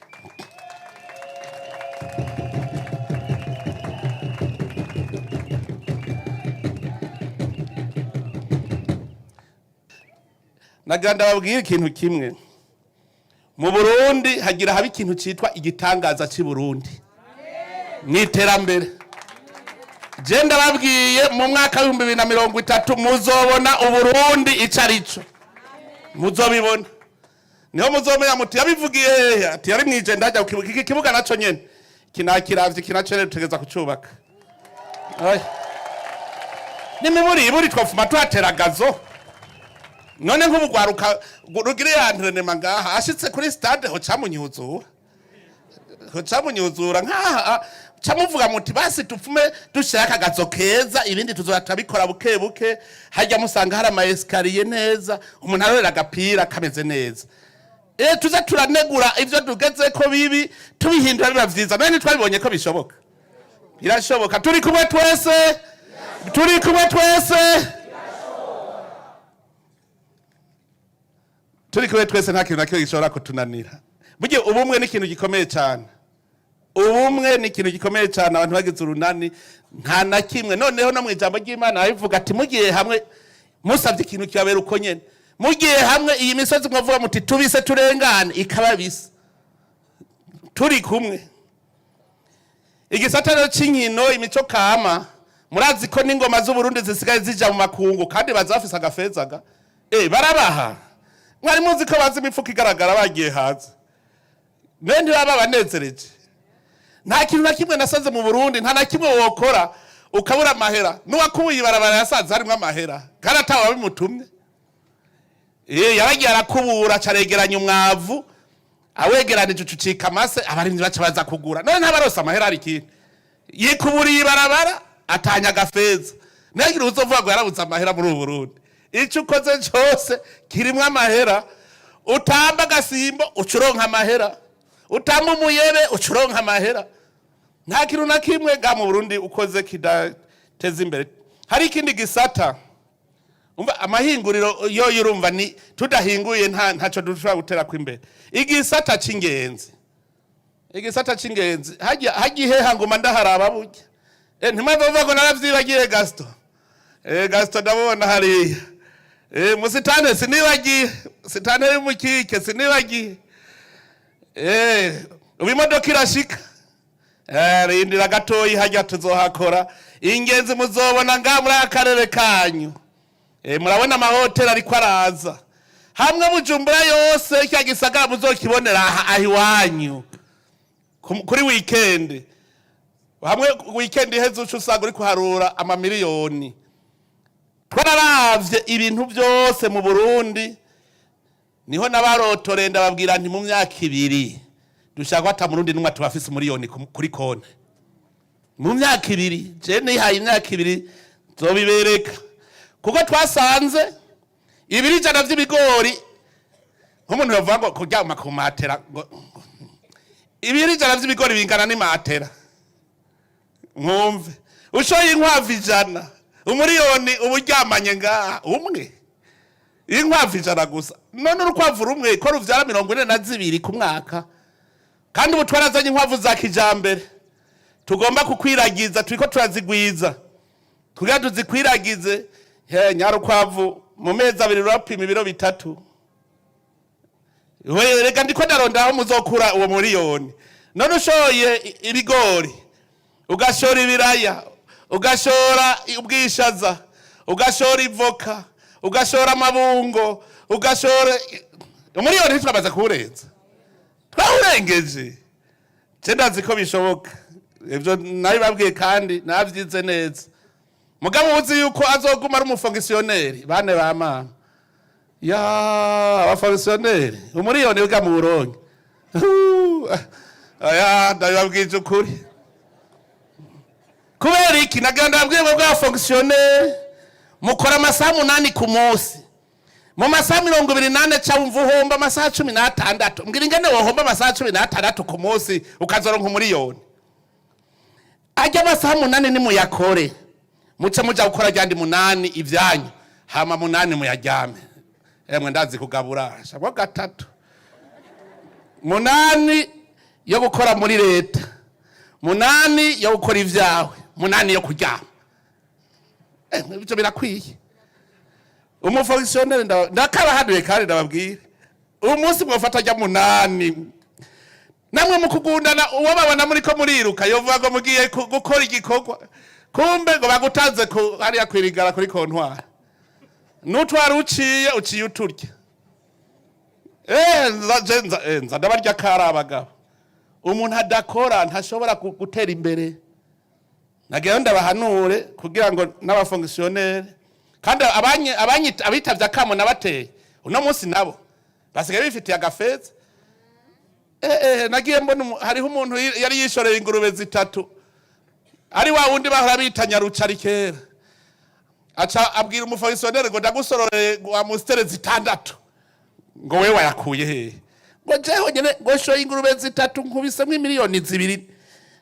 Naganda babwira ikintu kimwe. Mu Burundi hagira haba ikintu citwa igitangaza ci Burundi. N'iterambere. Je ndababwiye mu mwaka wa 2030 muzobona uburundi icarico. Muzobibona. Niho muzomenya muti yabivugiye hehe ati yari mwije ndaja ukibuka iki kibuga naco nyene. Kinakiravye kinaco rero tugeza kucubaka. Oya. Nimiburi twofuma tuhateragazo. None nk'ubugwaruka rugire yantrenema ngaha ashitse kuri stade ho camunyuzura nkaha camuvuga muti basi tupfume dushaka agazo keza ibindi tuzotabikora buke buke hajya musanga hari ama escalier neza umuntu arorera agapira kameze neza tuza turanegura ivyo tugeze ko bibi tubihindura biba vyiza none twabibonye ko bishoboka birashoboka turi kumwe twese turi kumwe twese nta kintu nakyo gishobora kutunanira. Burya ubumwe ni ikintu gikomeye cyane. Ubumwe ni ikintu gikomeye cyane abantu bagize urunani nta na kimwe. Noneho no mu ijambo ry'Imana abivuga ati mugiye hamwe musavye ikintu cyabera uko nyene. Mugiye hamwe iyi misozi mwavuga muti tubise turengane ikababisa. Turi kumwe. Igisata c'inkino imico kama murazi ko n'ingoma z'u Burundi zisigaye zija mu makungu kandi bazafisa agafezaga. Barabaha. Mwari muzi ko bazi imifuka igaragara bagiye haza. Nende baba banezereje. Nta kintu na kimwe nasaze mu Burundi nta na kimwe wokora ukabura amahera. Nuwakubuye barabara yasaze harimo amahera. Karatawa bimutumye. Yaragiye arakubura caregeranya umwavu. Awegeranije ucucika mase abarinzi baca baza kugura. None ntabarosa amahera ari kintu. Yikuburiye barabara atanya gafeza. Nagira uzovuga ngo yarabuze amahera muri Burundi. Ico ukoze cyose kirimwe amahera utamba gasimbo ucuronka amahera utamba umuyebe ucuronka amahera nta kintu na kimwe ga mu Burundi ukoze kidateza imbere. Hari ikindi gisata umva amahinguriro yo yurumva ni tudahinguye ntaco dushobora gutera kwimbere. Igisata c'ingenzi hagiye hanguma ndaharaba burya ntimavuga ngo naravyibagiye Gaston ndabona hariya musitane sinibagiye sitane y'umukike sinibagiye ubimodoka irashika rindira gatoyi hajya tuzohakora ingenzi muzobona nga muri akarere kanyu murabona amahoteli ariko araza hamwe Bujumbura yose cya gisagara muzokibonera aha iwanyu kuri weekend hamwe weekend iheze usanga uri kuharura amamiliyoni. Twararavye ibintu byose mu Burundi niho nabarotorenda ndababwira nti mu myaka 2 dushaka ata Burundi numwe tubafise miliyoni kuri konte mu myaka 2 je nihaye imyaka 2 zobibereka kuko twasanze ibiri jana vy'ibigori umuntu yavuga ngo kuryama ku matera ibiri jana vy'ibigori bingana ni matera mwumve ushoye inkwavu ijana umuriyoni uburyamanye nga umwe inkwavu ijana gusa none urukwavu rumwe ko ruvyara 42 ku mwaka kandi ubu twarazanye inkwavu za kijambere tugomba kukwiragiza turiko turazigwiza kugira tuzikwiragize nyarukwavu mu mezi 2 rupima ibiro 3 reka ndiko ndaronda aho muzokura uwo muriyoni none ushoye ibigori ugashora ibiraya ugashora ubwishaza ugashora ivoka ugashora amabungo, ugashora umuriyoni ntitwamaze kuwurenza, twawurengeje. Ndazi ko bishoboka, ibyo nabibabwiye kandi nabyize neza. Mugabo uzi yuko azoguma ari umufongisiyoneri, bane ba mama ya abafongisiyoneri umuriyoni wiga mu Burundi. Aya ndabibabwije ukuri. Kubera iki nagenda babwiye ngo bw'abafongisiyoneri mukora amasaha 8 ku munsi, mu masaha 28 cyangwa uhomba amasaha 16. Mbwira ingene wohomba amasaha 16 ku munsi ukazoronka umuriyoni. Ajya amasaha 8 ni muyakore, muce muja gukora ryandi 8 ivyanyu, hama 8 muyajyame. Emwe ndazi kugabura shabwo 3 8 yo gukora muri leta, 8 yo gukora ivyawe, 8 yo kuryama. Ibyo birakwiye. Umufongisiyoneri ndakabahaduye kandi ndababwira umunsi mwafata ajya 8 namwe mukugundana uwo babona muri ko muriruka yovuga ngo mugiye gukora igikorwa, kumbe ngo bagutanze ko ari yakwirigara kuri kontwara n'utwara uciye uturya. Nza ndabarya karabagabo. Umuntu adakora ntashobora gutera imbere. Nagiye ndabahanure kugira ngo n'abafongisiyoneri kandi abitavye akamo nabateye uno munsi nabo basigaye bifitiye agafeza. Nagiye mbona hariho umuntu yari yishoreye ingurube 3, ari wa wundi bahora bitanya rucari kera, aca abwira umufongisiyoneri ngo ndagusororeye wa mustere 6, ngo wewe yakuye he? Ngo jewe nyene ngo shoye ingurube 3 nkubisemo miliyoni 2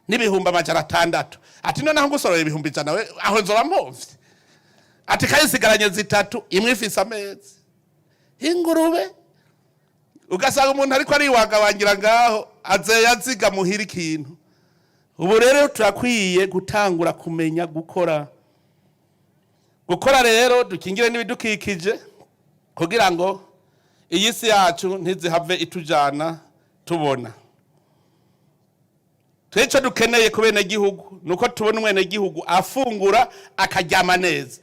n'ibihumbi 600. Ati none aho ngusororeye ibihumbi 100 we aho nzoba mpomvye. Ati kayisigaranye 3 imwe ifise amezi. Ingurube ugasanga umuntu ariko ari wagabangira ngaho aze yaziga muhira ikintu. Ubu rero turakwiye gutangura kumenya gukora rero dukingire n'ibidukikije kugira ngo iyi si yacu ntizihave itujana tubona. Tweco dukeneye kubene gihugu nuko tubona umwene gihugu afungura akaryama neza.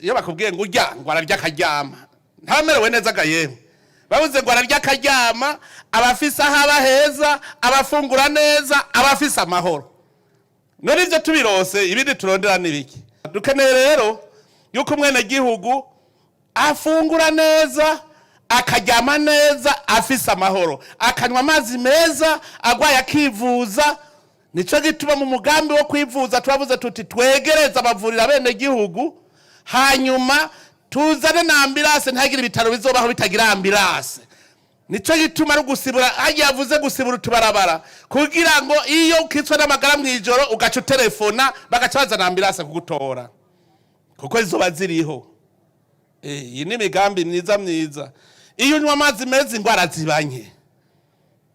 Iyo bakubwiye ngo urya ngo ararya akaryama ntamerewe neza gayemwe, bavuze ngo ararya akaryama abafisa haba heza, abafungura neza, abafisa amahoro. None ivyo tubirose ibindi turondera nibiki? Dukeneye rero yuko umwene gihugu afungura neza, akaryama neza, afisa amahoro, akanywa amazi meza, agwaye akivuza. Nico gituma mu mugambi wo kwivuza twavuze tuti twegereza abavurira bene gihugu, hanyuma tuzane na ambulance ntagire ibitaro bizobaho bitagira ambulance. Nico gituma ari gusibura, hagiye yavuze gusibura tubarabara kugira ngo iyo ukitswe n'amagara mwijoro ugaca telefona bagacabaza na ambulance kugutora kuko izoba ziriho. Iyi ni migambi myiza. Iyo unywa amazi meza ingwara zibanye.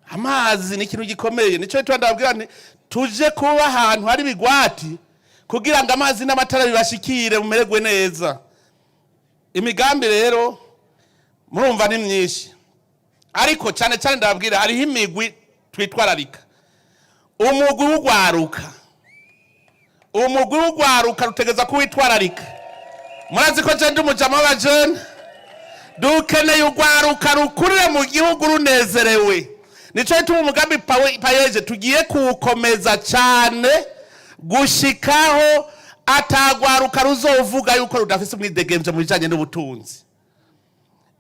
Amazi ni ikintu gikomeye. Nico twandabwira nti tuje kuba ahantu hari bigwati kugira ngo amazi n'amatara bibashikire mumererwe neza. Imigambi rero murumva ni myinshi, ariko cyane ndababwira hariho imigwi twitwararika. Umugwi w'ugwaruka rutegeza kuwitwararika. Murazi ko je ndi umujama w'abajene, dukeneye ugwaruka rukurire mu gihugu runezerewe. Nico gituma umugambi payeje tugiye kuwukomeza cyane gushikaho atagwaruka ruzovuga yuko rudafise umwidegemvye mu bijanye n'ubutunzi.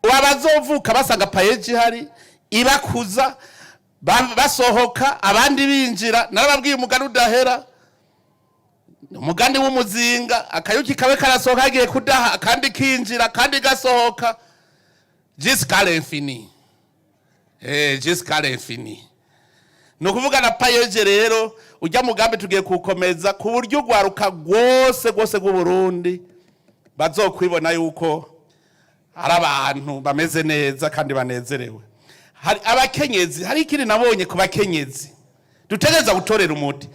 Wabazovuka basanga payeje hari ibakuza basohoka abandi binjira. Narababwiye umugani udahera, umugani w'umuzinga, akayuki kawe karasohoka hagiye kudaha kandi kinjira kandi gasohoka jusqu'à l'infini. Jusqu'à l'infini. Nukuvuga na payeje rero ujya mugambi tugiye kukomeza ku buryo ugwaruka rwose rw'u Burundi bazokwibona yuko ari abantu bameze neza kandi banezerewe. Hari abakenyezi, hari ikindi nabonye ku bakenyezi dutegeza gutorera umuti.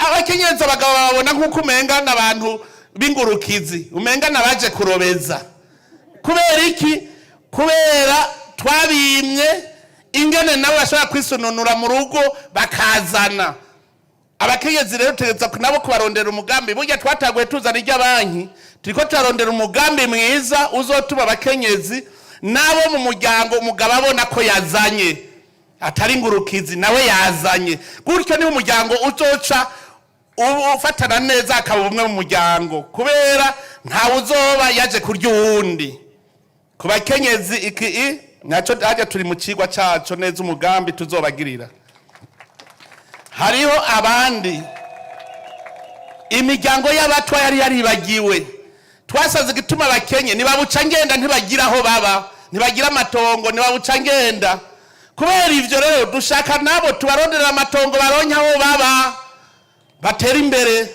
Abakenyezi abagabo babona nkuko umenga n'abantu bingurukizi, umenga nabaje kurobeza. Kubera iki? Kubera twabimye ingene nawe bashobora kwisununura mu rugo bakazana. Abakenyezi rero tegeza nabo kubarondera umugambi. Burya twataguye tuzana irya banki turiko turarondera umugambi mwiza uzotuma abakenyezi nabo mu muryango umugabo abona ko yazanye atari ngurukizi nawe yazanye, gutyo niho umuryango uzoca ufatana neza akaba umwe mu muryango, kubera ntawe uzoba yaje kurya uwundi. Ku bakenyezi iki naco aje turi mu cigwa caco neza umugambi tuzobagirira. Hariho abandi imiryango y'abatwa yari yaribagiwe, twasaze gituma abakenye nibabuca ngenda ntibagira aho baba, ntibagira amatongo, nibabuca ngenda. Kubera ivyo rero dushaka nabo tubarondera amatongo baronke aho baba batera imbere.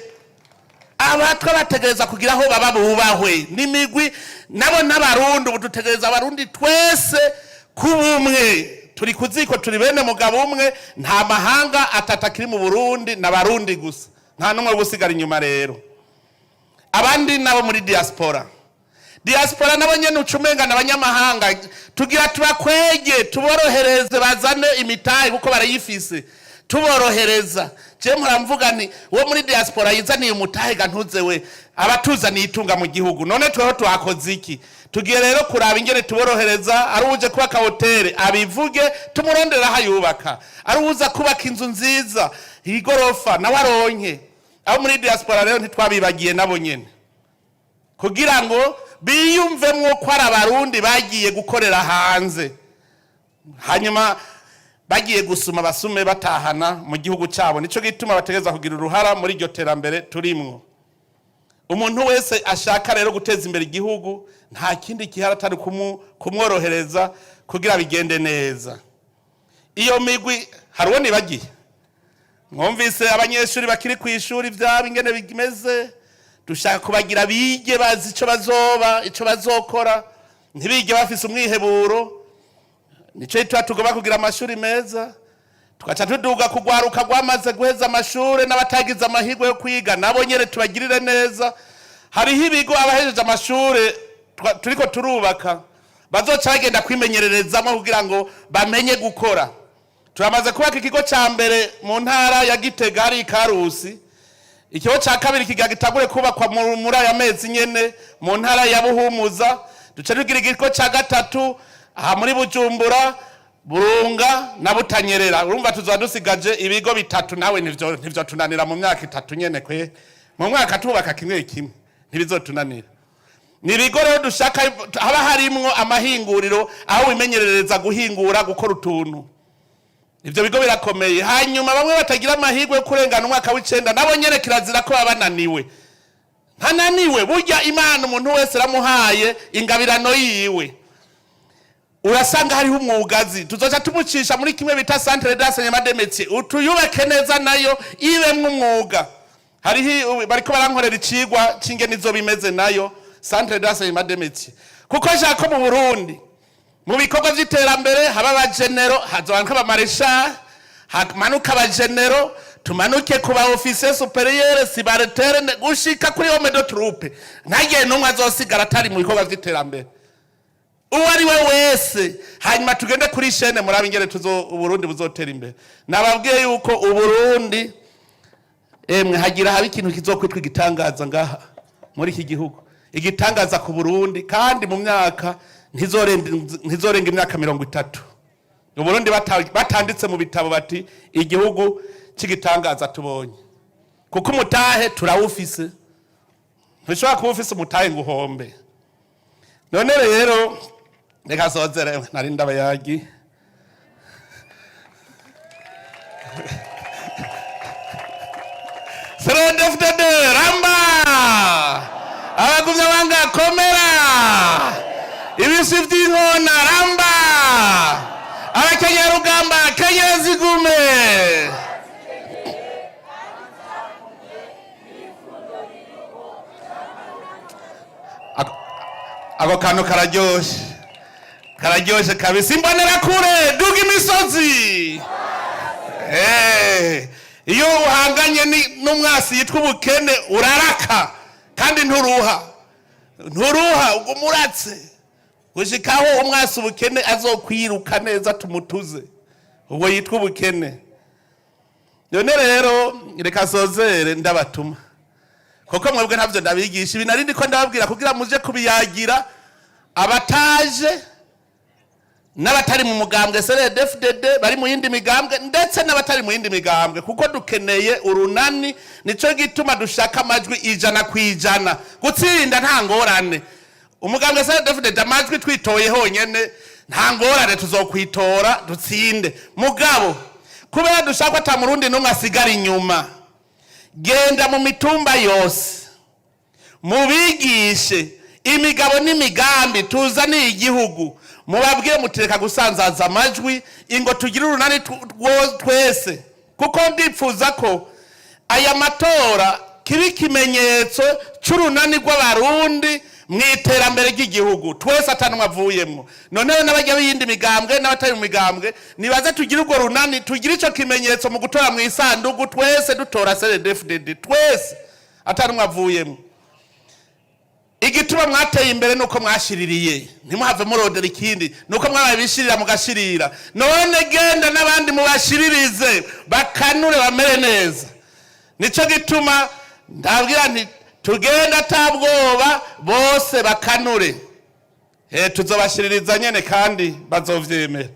Abatwa bategereza kugira aho baba bubahwe n'imigwi, nabo n'abarundi ubu dutegereza abarundi twese kubumwe, turi kuziko turi bene mugabo umwe, nta mahanga atatakiri mu Burundi n'abarundi gusa, nta numwe gusigara inyuma. Rero abandi nabo muri diaspora nabo nyene ucumenga n'abanyamahanga, tugira tubakwege tuborohereze bazane imitahe kuko barayifise, tuborohereza. Je muramvuga ni wo muri diaspora yizaniye umutahe gantuze we abatuzaniye itunga mu gihugu, none tweho twakoze iki? Tugiye rero kuraba ingene tuborohereza. Ari uje kubaka hoteli abivuge tumurondera hayubaka, ari uza kubaka inzu nziza igorofa nawe aronke. Abo muri diaspora rero ntitwabibagiye nabo nyene, kugira ngo biyumvemwo ko ari abarundi bagiye gukorera hanze, hanyuma bagiye gusuma basume batahana mu gihugu cyabo. Nico gituma bategeza kugira uruhara muri iryo terambere turimwo. Umuntu wese ashaka rero guteza imbere igihugu nta kindi kihara atari kumworohereza kugira bigende neza. Iyo migwi hariho nibagiye, mwumvise abanyeshuri bakiri ku ishuri vyabo ingene bimeze, dushaka kubagira bige bazi ico bazoba, ico bazokora, ntibige bafise umwiheburo. Nico itwa tugomba kugira amashuri meza, tugaca tuduga kugwaruka gwamaze guheza amashure n'abatagize amahirwe yo kwiga nabo nyene tubagirire neza. Hariho ibigo abahejeje amashure turiko turubaka bazoca bagenda kwimenyererezamo kugira ngo bamenye gukora. Turamaze kubaka ikigo ca mbere mu ntara ya Gitega hari Ikarusi, ikigo ca kabiri kigagitagure kubakwa muri aya mezi nyene mu ntara ya Buhumuza, duca tugira ikigo ca gatatu aha muri Bujumbura, Burunga na Butanyerera. Urumva tuzoba dusigaje ibigo bitatu, nawe ntivyo tunanira mu myaka itatu nyene kwe, mu mwaka tubaka kimwe kimwe ntibizotunanira. Ni ibigo rero dushaka haba harimwo amahinguriro aho wimenyerereza guhingura gukora utuntu. Ivyo bigo birakomeye. Hanyuma bamwe batagira amahirwe yo kurengana umwaka w'icenda nabo nyene kirazira ko babananiwe. Ntananiwe burya Imana umuntu wese ramuhaye ingabirano yiwe. Urasanga hariho umwugazi tuzoca tumucisha muri kimwe bita centre d'enseignement des métiers, utuyubake neza nayo ibemwe umwuga. Hariho bariko barankorera icigwa c'ingene izo bimeze nayo centre d'enseignement des métiers, kuko shaka mu Burundi mu bikorwa vy'iterambere haba abagenero, hazobanka abamareshal, hamanuka abagenero, tumanuke ku ba officier supérieur, sibaretere gushika kuri homme de troupe, ntagiye n'umwe azosigara atari mu bikorwa vy'iterambere uwari we wese. Hanyuma tugende kuri shene murabe ingene Uburundi buzotera imbere. Nababwiye yuko Uburundi hagira haba ikintu kizokwitwa igitangaza ngaha muri iki gihugu, igitangaza ku Burundi, kandi mu myaka ntizorenga imyaka 30. Uburundi batanditse mu bitabo bati igihugu cy'igitangaza tubonye, kuko umutahe turawufise, ntushobora kuba ufise umutahe ngo uhombe. None rero reka sozere nari ndabayagi CNDD-FDD ramba abagumya banga komera ibisi vy'inkona ramba abakenyarugamba kenyezigume. Ako kantu kararyoshe kabisa. Imbonera kure duga imisozi. Iyo uhanganye n'umwasi yitwa ubukene uraraka kandi nturuha ugumuratse gushikaho umwasi ubukene azokwiruka neza tumutuze, ubwo yitwa ubukene. None rero reka sozere ndabatuma kuko mwebwe ntavyo ndabigisha ibi narindi ko ndababwira kugira muje kubiyagira abataje n'abatari mu mugambwe CNDD-FDD bari mu yindi migambwe ndetse n'abatari mu yindi migambwe kuko dukeneye urunani nico gituma dushaka amajwi 100% gutsinda nta ngorane umugambwe CNDD-FDD amajwi twitoye honyene nta ngorane tuzokwitora dutsinde mugabo kubera dushaka ata murundi numwe asigara inyuma genda mu mitumba yose mubigishe imigabo n'imigambi tuzaniye igihugu mubabwire mutereka gusanzaza amajwi ingo tugire urunani twese kuko ndipfuza ko aya matora kibi kimenyetso c'urunani rw'abarundi mwiterambere ry'igihugu twese atanumwe avuyemo none n'abajya b'iyindi migambwe n'abatari mu migambwe nibaze tugire urwo runani tugire ico kimenyetso mu gutora mu isanduku twese dutora CNDD-FDD twese atanumwe avuyemo igituma mwateye imbere nuko mwashiririye ntimuhave murondera ikindi nuko mwabishirira mugashirira none genda n'abandi mubashiririze bakanure bamere neza nico gituma ndabwira nti tugenda atabwoba bose bakanure tuzobashiririza nyene kandi bazovyemera